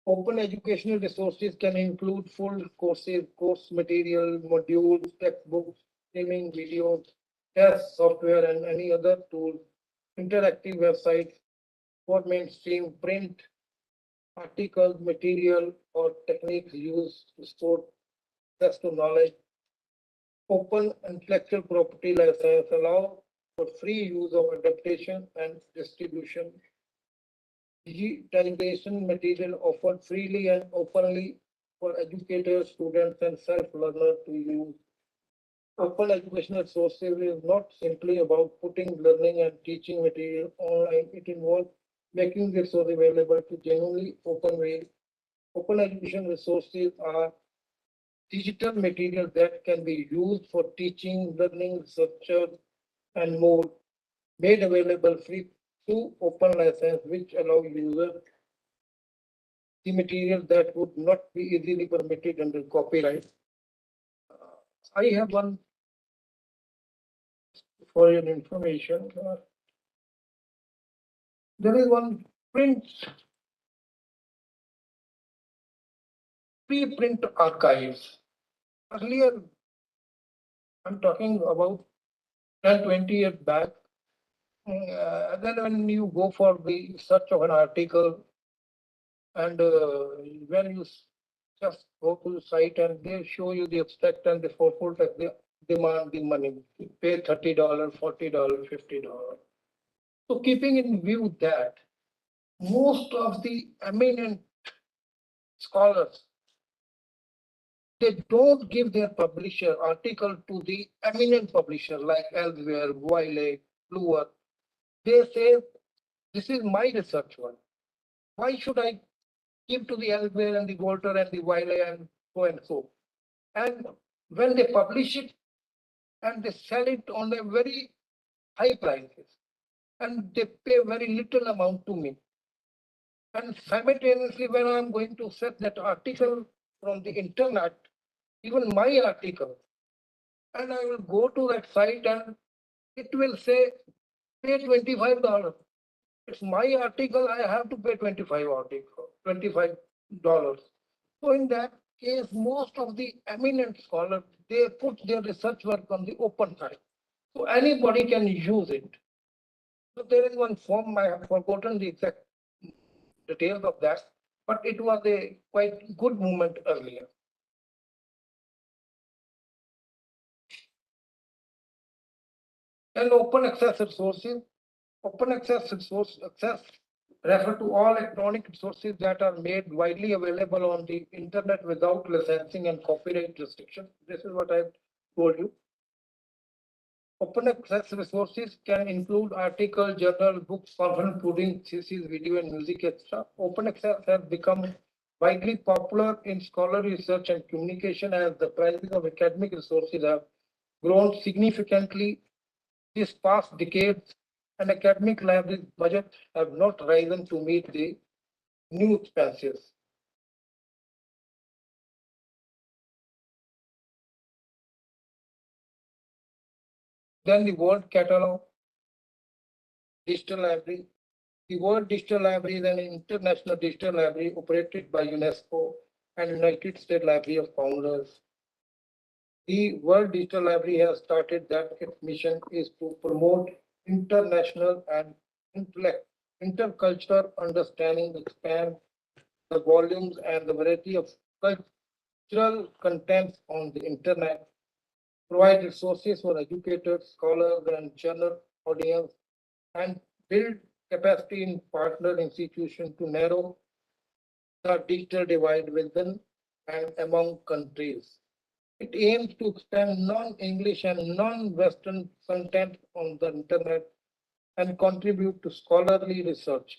Open educational resources can include full courses, course material, modules, textbooks, streaming videos, test software, and any other tool, interactive websites for mainstream print, articles, material, or techniques used to store access to knowledge. Open intellectual property license allow for free use of adaptation and distribution. Digitalization material offered freely and openly for educators, students, and self-learners to use. Open educational sources is not simply about putting learning and teaching material online. It involves making the resource available to genuinely open way. Open education resources are digital material that can be used for teaching, learning, research, and more, made available free through open license, which allow users the material that would not be easily permitted under copyright. I have one for your information. There is one preprint archives. Earlier, I'm talking about 10, 20 years back. Then when you go for the search of an article and when you just go to the site and they show you the abstract and the full text, they demand the money. You pay $30, $40, $50. So keeping in view that most of the eminent scholars, they don't give their publisher article to the eminent publisher like Elsevier, Wiley, Bluer. They say, this is my research one. Why should I give to the Elsevier and the Walter and the Wiley and so and so? And when they publish it and they sell it on a very high prices and they pay very little amount to me. And simultaneously, when I'm going to set that article from the internet, even my article, and I will go to that site and it will say pay $25. It's my article, I have to pay $25. So in that case, most of the eminent scholars, they put their research work on the open site. So anybody can use it. So there is one form, I have forgotten the exact details of that, but it was a quite good movement earlier. And open access resources. Open access access refer to all electronic resources that are made widely available on the internet without licensing and copyright restrictions. This is what I've told you. Open access resources can include articles, journal, books, conference, coding, thesis, video, and music, etc. Open access has become widely popular in scholarly research and communication as the prices of academic resources have grown significantly these past decades, and academic library budgets have not risen to meet the new expenses. Then the World Catalog, Digital Library. The World Digital Library is an international digital library operated by UNESCO and United States Library of Congress. The World Digital Library has started that its mission is to promote international and intercultural understanding, expand the volumes and the variety of cultural contents on the internet, provide resources for educators, scholars, and general audience, and build capacity in partner institutions to narrow the digital divide within and among countries. It aims to expand non-English and non-Western content on the internet and contribute to scholarly research.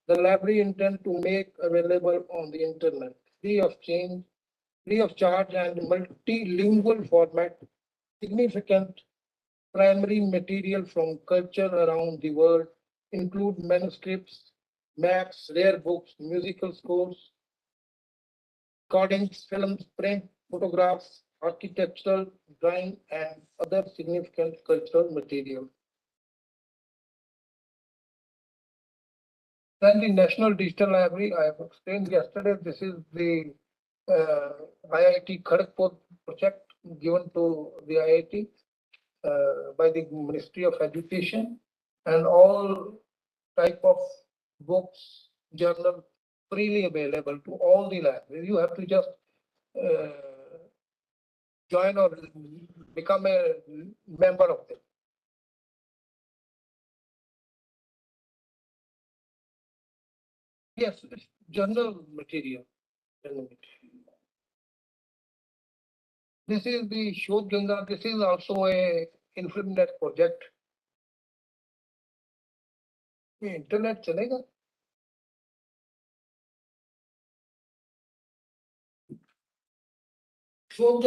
The library intends to make available on the internet free of charge and multilingual format significant primary material from culture around the world include manuscripts, maps, rare books, musical scores, recordings, films, print, photographs, architectural drawing, and other significant cultural material. Then the National Digital Library, I have explained yesterday, this is the IIT Kharagpur project given to the IIT by the Ministry of Education, and all type of books, journal freely available to all the libraries. You have to just join or become a member of them. Yes, it's journal material. This is the Shodh Ganga. This is also a InfluMnet project. ये internet चलेगा? Shodh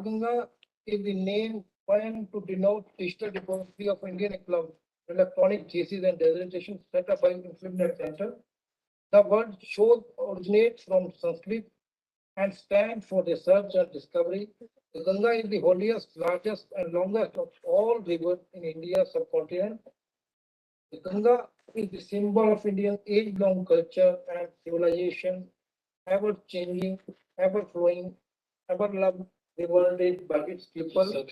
Ganga is the name coined to denote digital repository of Indian electronic thesis and dissertation set up by InfluMnet Center. The word Shod originates from Sanskrit and stands for research and discovery. The Ganga is the holiest, largest, and longest of all rivers in India's subcontinent. The Ganga is the symbol of Indian age-long culture and civilization, ever changing, ever flowing, ever loved, rewarded by its people.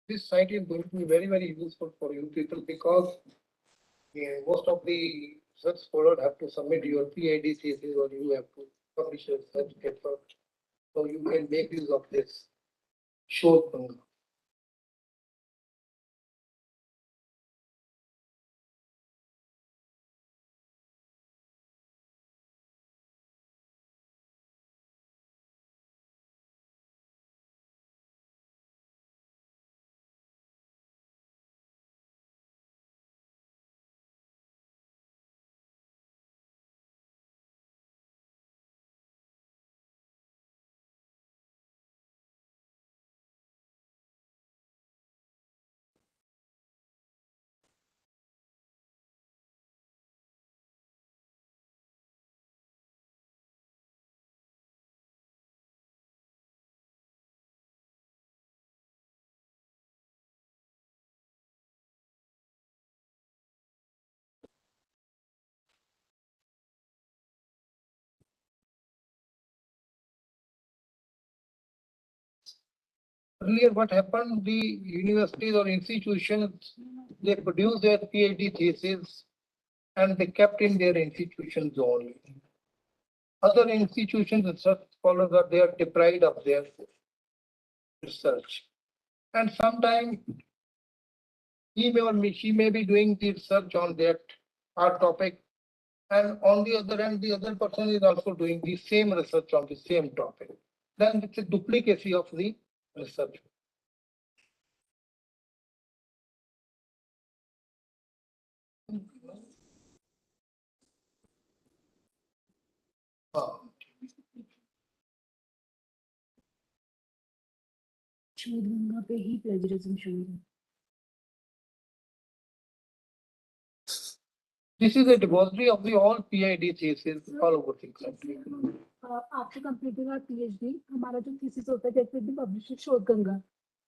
This site is going to be very, very useful for you people because most of the research scholars have to submit your PhD thesis or you have to publish a research paper. So you can make use of this short Ganga. Earlier, what happened, the universities or institutions, they produced their PhD thesis and they kept in their institutions only. Other institutions and such scholars are they are deprived of their research. And sometimes she may be doing the research on that our topic. And on the other hand, the other person is also doing the same research on the same topic. Then it's a duplicacy of the research. Ganga पे ही plagiarism शुरू है. This is a depository of the all PhD thesis all over the country. After completing our PhD, हमारा जो thesis होता है that will be published शोध गंगा.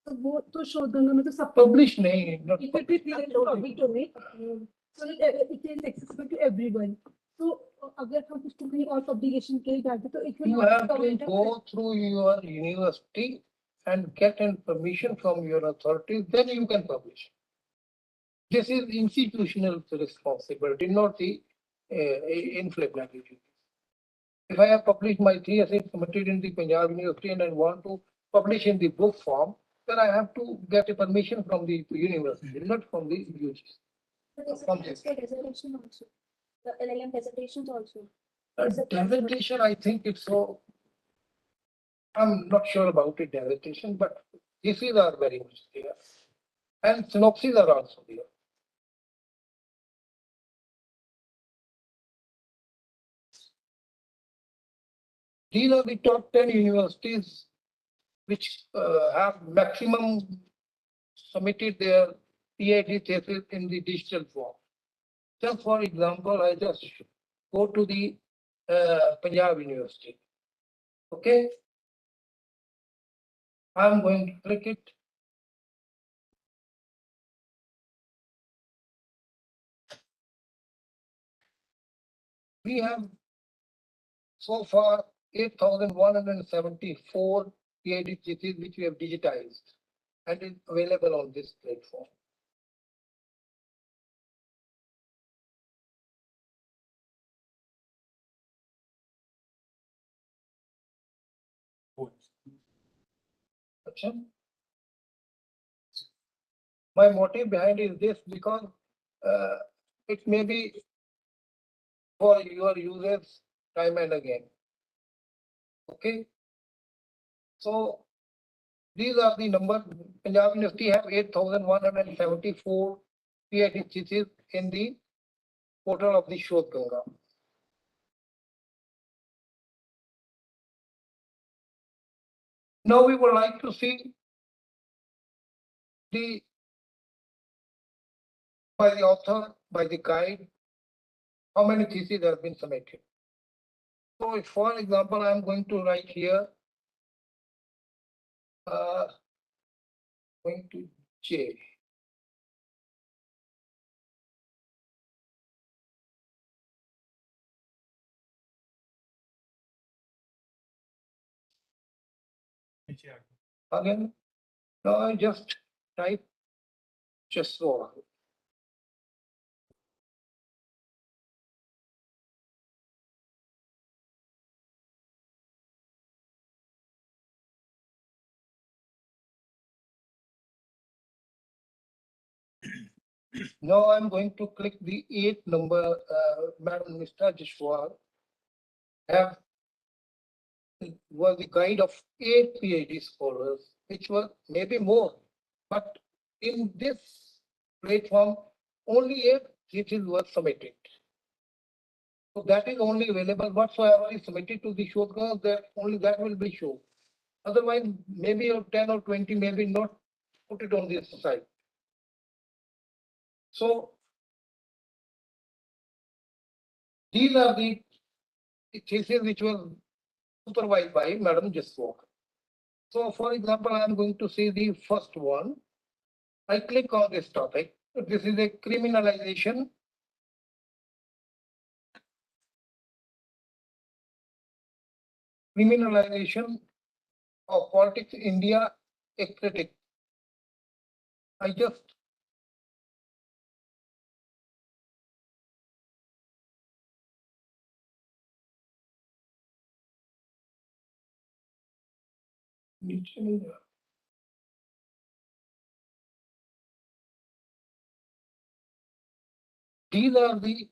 तो वो तो शोध गंगा में तो सब Published नहीं, not it will be public domain, so that it is accessible to everyone. So अगर हम उसको कहीं और publication के लिए जाते तो it will you not have come to into go through your university and get an permission from your authorities, then you can publish. This is institutional responsibility, not the inflexibility. If I have published my thesis submitted in the Punjab University and I want to publish in the book form, then I have to get a permission from the university, not from the UGC. But there's a dissertation also. The LLM dissertations also. Dissertation, I think it's so. I'm not sure about the dissertation, but theses are very much there. And synopses are also there. These are the top 10 universities which have maximum submitted their PhD thesis in the digital form. Just for example, I just go to the Punjab University. Okay. I'm going to click it. We have so far 8,174 PhD theses which we have digitized and is available on this platform. My motive behind is this because it may be for your users time and again. Okay. So these are the numbers. Punjab University have 8,174 PhD theses in the portal of the Shodh Ganga. Now we would like to see the by the author, by the guide, how many theses have been submitted. So if, for example, I'm going to write here, going to J. Again, now I just type just so. Now I'm going to click the 8 number, Madam Mr. Jishwal have was the guide of 8 PhD scholars, which were maybe more, but in this platform, only 8 theses were submitted. So that is only available whatsoever is submitted to the Shodhganga, that only that will be shown. Otherwise, maybe 10 or 20, maybe not put it on this side. So these are the theses which were supervised by Madam Jaswal. So for example, I am going to see the first one. I click on this topic. This is a criminalization of politics in India, a critic. I just these are the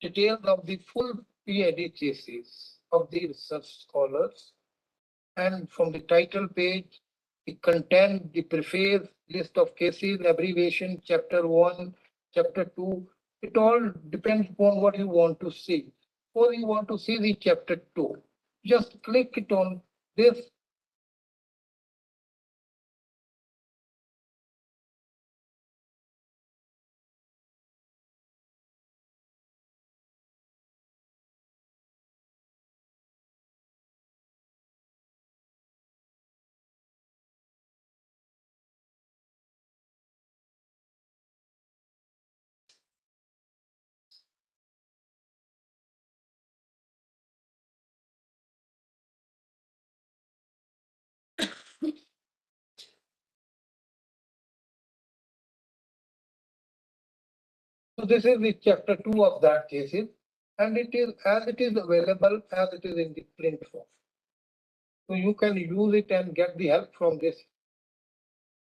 details of the full PhD thesis of the research scholars. And from the title page, the content, the preface, list of cases, abbreviation, chapter 1, chapter 2, it all depends upon what you want to see. Or you want to see the chapter 2. Just click it on this. So this is the chapter 2 of that thesis, and it is as it is available as it is in the print form. So you can use it and get the help from this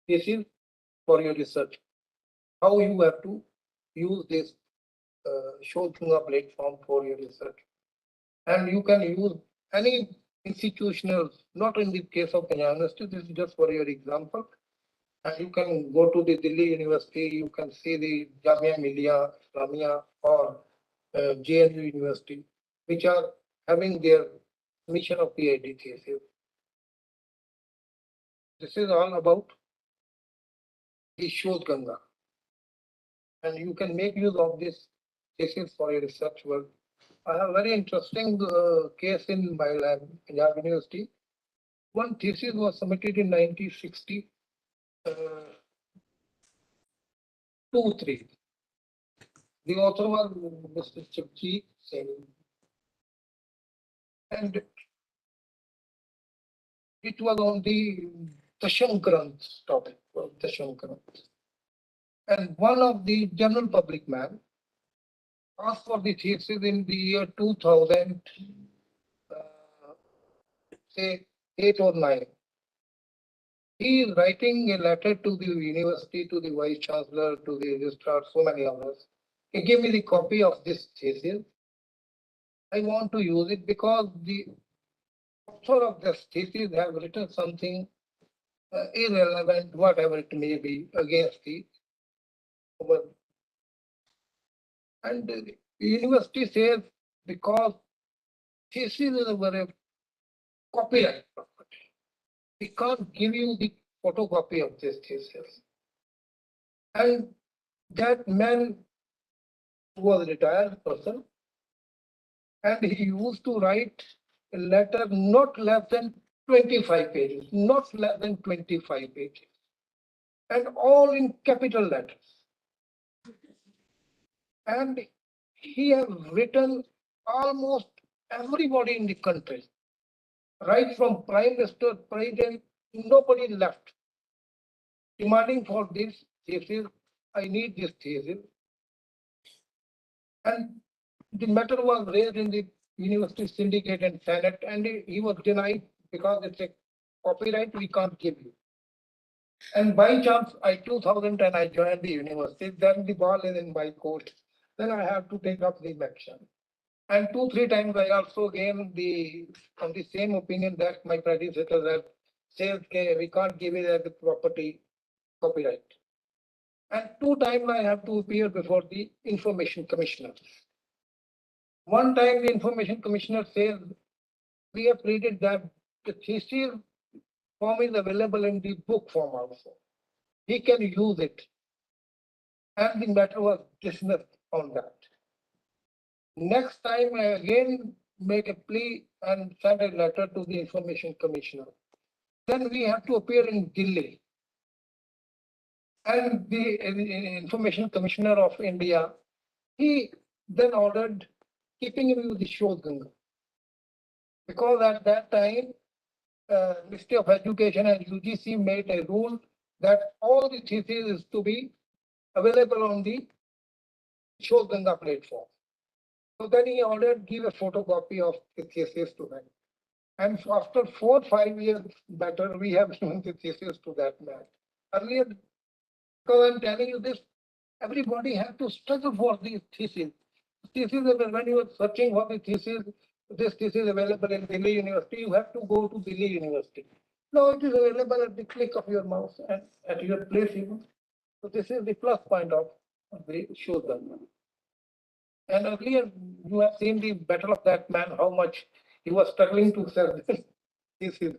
thesis for your research. How you have to use this Shodhganga platform for your research. And you can use any institutional, not in the case of Punjab University, this is just for your example. And you can go to the Delhi University, you can see the Jamia Millia Islamia or JNU University, which are having their mission of PhD thesis. This is all about the Shodhganga. And you can make use of this thesis for your research work. I have a very interesting case in my lab, Punjab University. One thesis was submitted in 1960. 2-3. The author was Mr. Chipji Singh. And it was on the Dasham Granth topic, Dasham Granth. And one of the general public man asked for the thesis in the year 2000, say 8 or 9. He is writing a letter to the university, to the vice chancellor, to the registrar, so many others. He gave me the copy of this thesis. I want to use it because the author of this thesis have written something irrelevant, whatever it may be, against the woman. And the university says because thesis is a very copyright property. We can't give you the photocopy of this thesis. And that man was a retired person, and he used to write a letter not less than 25 pages, not less than 25 pages, and all in capital letters. And he has written almost everybody in the country, right from Prime Minister, President, nobody left, demanding for this thesis. I need this thesis. And the matter was raised in the university syndicate and senate, and he was denied because it's a copyright, we can't give you. And by chance, 2010, I joined the university, then the ball is in my court. Then I have to take up the action. And 2-3 times I also gained on the same opinion that my predecessor had says, okay, we can't give it as a property copyright. And 2 times I have to appear before the information commissioner. One time the information commissioner says, we have created that the thesis form is available in the book form also. He can use it. And the matter was dismissed on that. Next time I again make a plea and send a letter to the information commissioner. Then we have to appear in Delhi. And the information commissioner of India, he then ordered keeping in view the Shodhganga. Because at that time, Ministry of Education and UGC made a rule that all the theses is to be available on the Shodhganga platform. So then he ordered give a photocopy of the thesis to them. And after 4 or 5 years better, we have given the thesis to that man. Earlier, because I'm telling you this, everybody had to struggle for these theses. Thesis, when you are searching for the thesis, this thesis available in Delhi University, you have to go to Delhi University. Now it is available at the click of your mouse and at your place even. So this is the plus point of the Shodhganga. And earlier, you have seen the battle of that man, how much he was struggling to sell this thesis.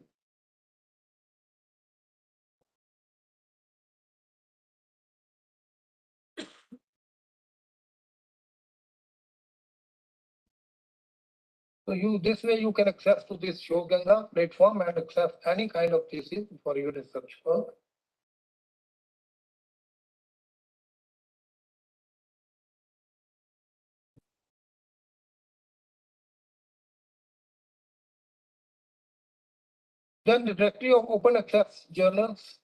So this way you can access to this Shoganga platform and access any kind of thesis for your research work. Then the directory of open access journals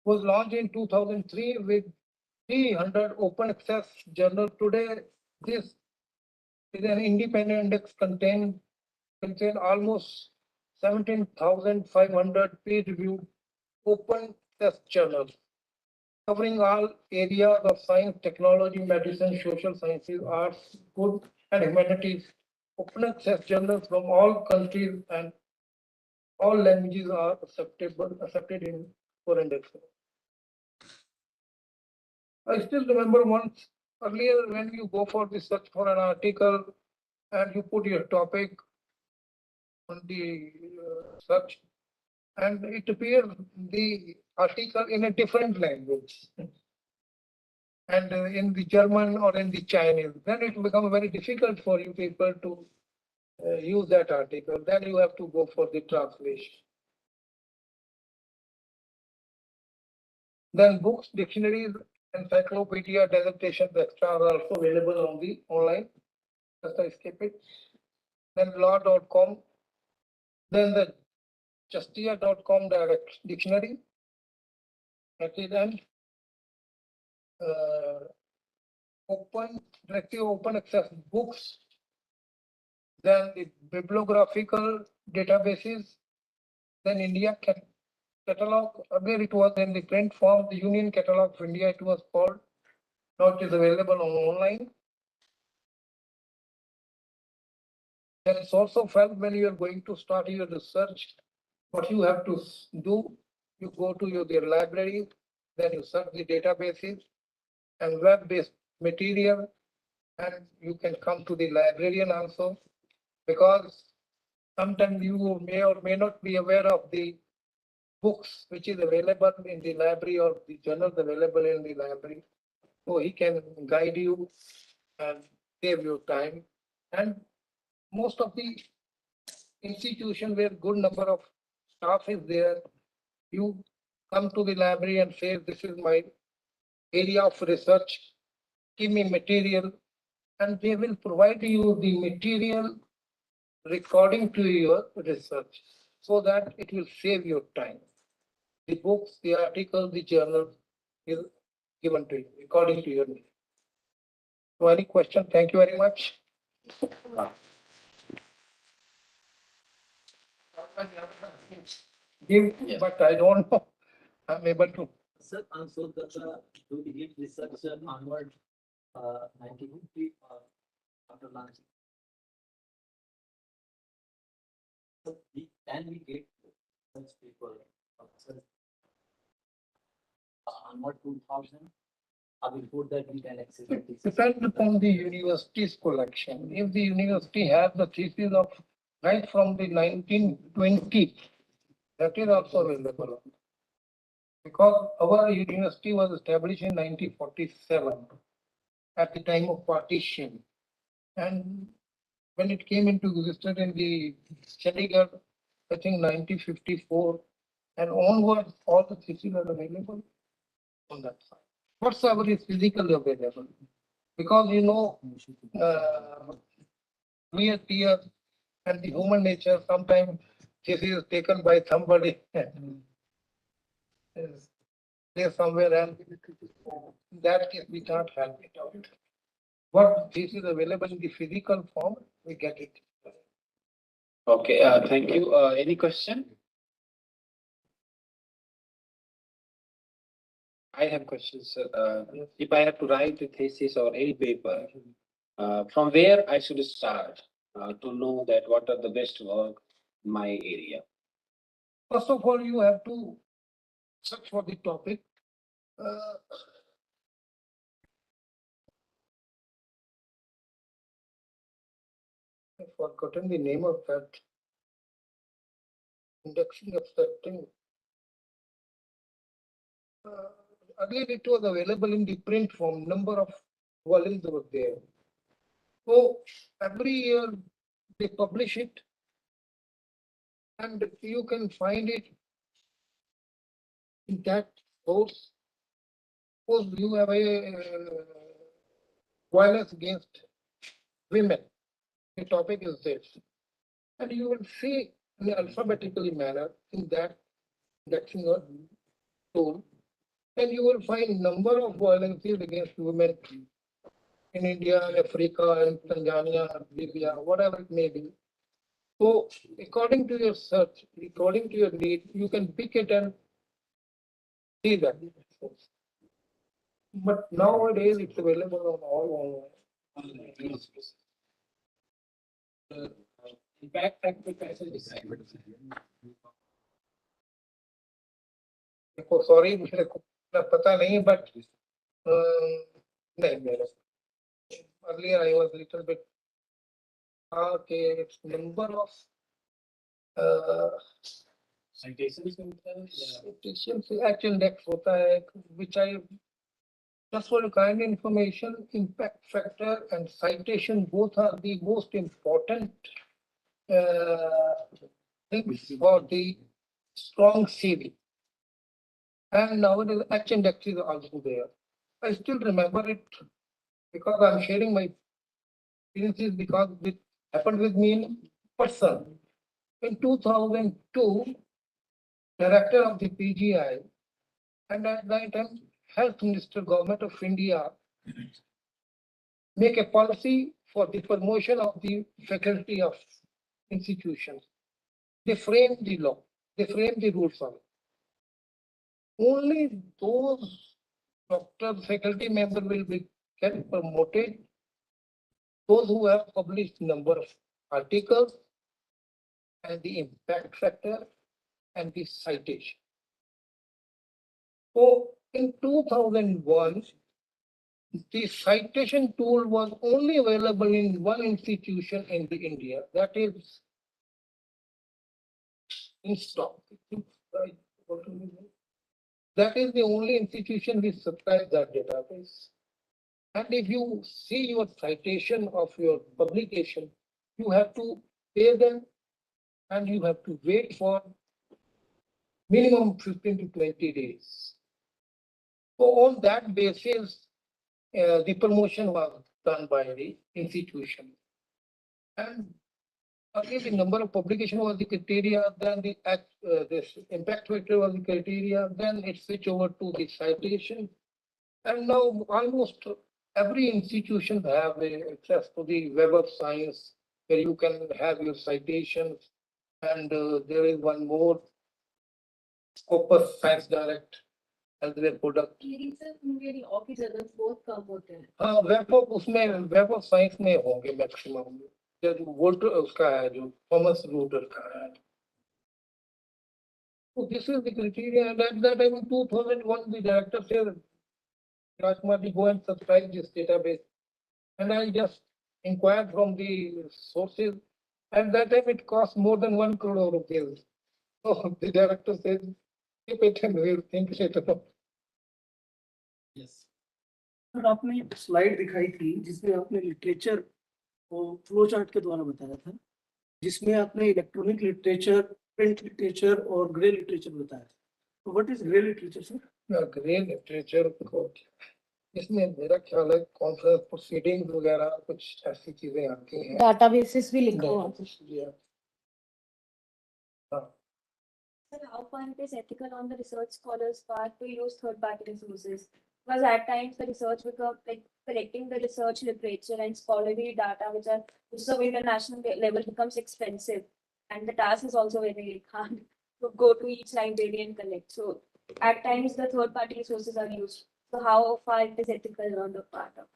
was launched in 2003 with 300 open access journals. Today, this is an independent index contain almost 17,500 peer-reviewed open access journals covering all areas of science, technology, medicine, social sciences, arts, good and humanities. Open access journals from all countries and all languages are accepted in for indexing. I still remember once earlier when you go for the search for an article and you put your topic on the search and it appears the article in a different language and in the German or in the Chinese, then it will become very difficult for you people to use that article. Then you have to go for the translation. Then books, dictionaries, encyclopedia, dissertations, extra are also available on the online. Just I skip it. Then law.com. Then the justia.com direct dictionary. That is then directly open access books. Then the bibliographical databases. Then India catalog. Earlier it was in the print form, the Union Catalog of India it was called. Now it is available online. That source of help when you are going to start your research, what you have to do, you go to their library, then you search the databases and web-based material, and you can come to the librarian also, because sometimes you may or may not be aware of the books which is available in the library or the journals available in the library. So he can guide you and save your time. And most of the institution where good number of staff is there, you come to the library and say, this is my area of research, give me material, and they will provide you the material according to your research, so that it will save your time. The books, the articles, the journals is given to you according to your need. So any question? Thank you very much. Give, but I don't know. I'm able to. Sir, so do we give research onward 1950 after launching? So can we get such people onward 2000? Before that we can access It depends upon the university's collection. If the university has the thesis of right from the 1920, that is also available. Because our university was established in 1947 at the time of partition. And when it came into existence in the Chandigarh, I think 1954 and onwards, all the theses are available on that side. Whatsoever is physically available. Because we are here and the human nature, sometimes this is taken by somebody. Is there somewhere else. In that case, we can't help it out. What this is available in the physical form, we get it. Okay, thank you. Any question? I have questions, sir. If I have to write a thesis or any paper, from where I should start to know that what are the best work in my area? First of all, you have to search for the topic. I've forgotten the name of that. Indexing of that thing. Earlier it was available in the print form, number of volumes were there. So every year they publish it and you can find it in that source. Suppose you have a violence against women. The topic is this. And you will see in alphabetically manner in that indexing or tool. And you will find number of violences against women in India, Africa, and Tanzania, Libya, whatever it may be. So according to your search, according to your need, you can pick it and see that. But nowadays it's available on all online. Impact factor कैसे decide? देखो sorry मेरे को पता नहीं but नहीं मेरे earlier I was little bit okay it's number of Citations citations actual index होता है which I just for kind information impact factor and citation both are the most important things for the strong CV. And nowadays H index is also there. I still remember it because I'm sharing my experiences because it happened with me in person. In 2002, director of the PGI and at that time Health Minister, Government of India make a policy for the promotion of the faculty of institutions. They frame the law, they frame the rules of it. Only those doctor faculty members will be get promoted, those who have published number of articles and the impact factor and the citation. So in 2001, the citation tool was only available in one institution in the India, that is in stock. That is the only institution which supplies that database. And if you see your citation of your publication, you have to pay them and you have to wait for minimum 15 to 20 days. So on that basis, the promotion was done by the institution. And again, the number of publication was the criteria, then this impact factor was the criteria, then it switched over to the citation. And now almost every institution have access to the Web of Science, where you can have your citations. And there is one more, Scopus Science Direct as their product. मेरी office अगर both काम होते हैं. हाँ, web of science में होंगे maximum, जब volt उसका है जो थॉमस रूटर का है. So this is the criteria, and at that time in 2001, the director said, Rajkumar, go and subscribe this database. And I just inquired from the sources. At that time, it cost more than 1 crore rupees. So the director said, keep it and we'll think later. Yes. Sir आपने एक slide दिखाई थी जिसमें आपने literature को flow chart के द्वारा बताया था, जिसमें आपने इलेक्ट्रॉनिक लिटरेचर, प्रिंट लिटरेचर और ग्रे लिटरेचर बताया था. तो what is grey literature sir? Grey literature को इसमें मेरा ख्याल है कॉन्फ्रेंस प्रोसीडिंग वगैरह कुछ ऐसी चीजें आती हैं. Databases भी लिखा हुआ था. Sir, how far it is ethical on the research scholars' part to use third-party resources? Because at times the research become like collecting the research literature and scholarly data, which is of international level, becomes expensive, and the task is also very hard to go to each library and collect. So at times the third-party resources are used. So how far it is ethical on the part of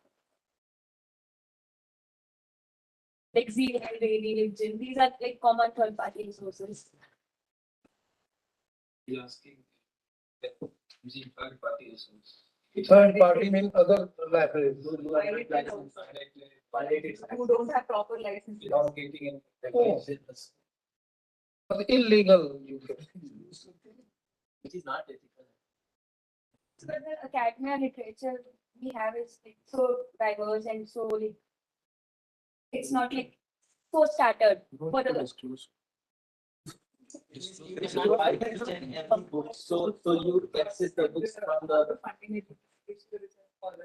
like Z library, LibGen, these are like common third-party resources. You're asking using third party resources. Third party mean other libraries. Who don't have proper license. Without getting in. Oh. But illegal, you can. Which is not ethical. So the academia literature we have is like so diverse and so like it's not like so scattered. For the It's not by books. So you access the books from the.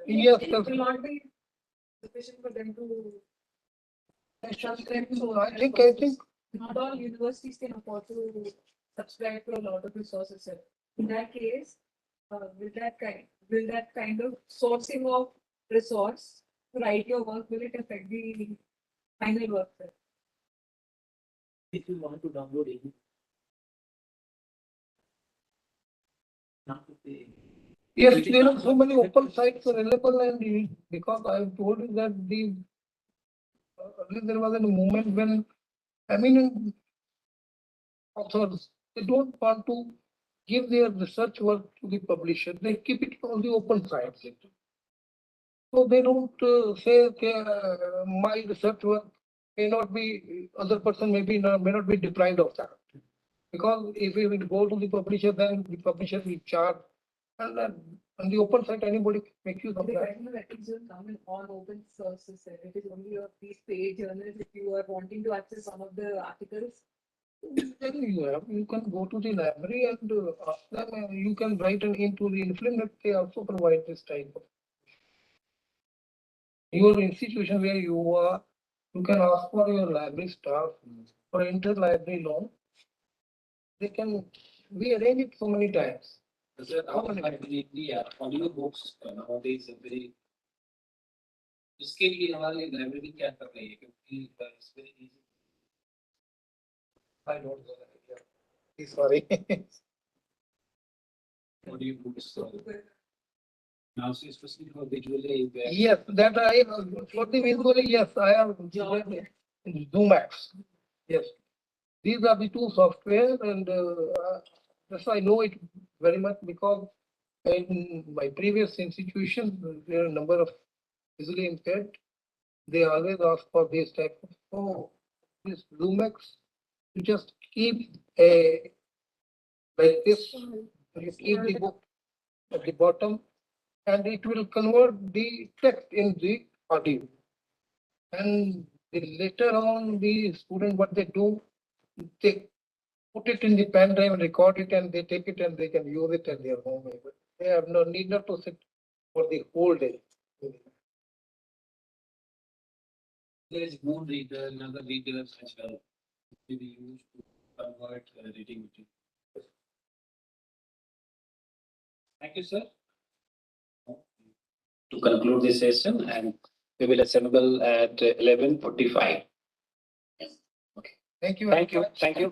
Yes, It will not be sufficient for them to. I think Not all universities can afford to subscribe to a lot of resources. Sir. In that case, will that kind of sourcing of resource to write your work, will it affect the final work? Sir? If you want to download it. Not to pay. yes, there are so many open sites available, and because I told you that there was a moment when eminent authors, they don't want to give their research work to the publisher. They keep it on the open sites. So they don't say, okay, my research work may not be, other person may not be deprived of that. Because if we will go to the publisher, then the publisher will charge. And then on the open site, anybody can make use of The that. kind of ethics will come in all open sources. Sir. It is only of these paid journals. If you are wanting to access some of the articles, Then you can go to the library and ask them, you can write into the influence that they also provide this type of. Your institution where you are, you can ask for your library staff for interlibrary loan. They can, we arrange it so many times. Sir, in India, audio books nowadays are very. इसके लिए हमारी library क्या कर रही है क्योंकि it's very easy. I don't know. Sorry. Audio books. Now, especially for visually impaired. Yes, that I, for the visually, yes, I have. Zoomax. Yes, these are the two software, and this I know it very much because in my previous institution, there are a number of visually impaired. They always ask for this type of, oh, this Zoomax. You just keep a like this, you keep the book at the bottom, and it will convert the text in the audio. And later on, the student, what they do, they put it in the pen drive and record it, and they take it and they can use it at their home. They have no need not to sit for the whole day. There is moon reader and other readers as well. Will be used to convert reading material. Thank you, sir. To conclude this session, and we will assemble at 11:45. Thank you. Thank you. Thank you.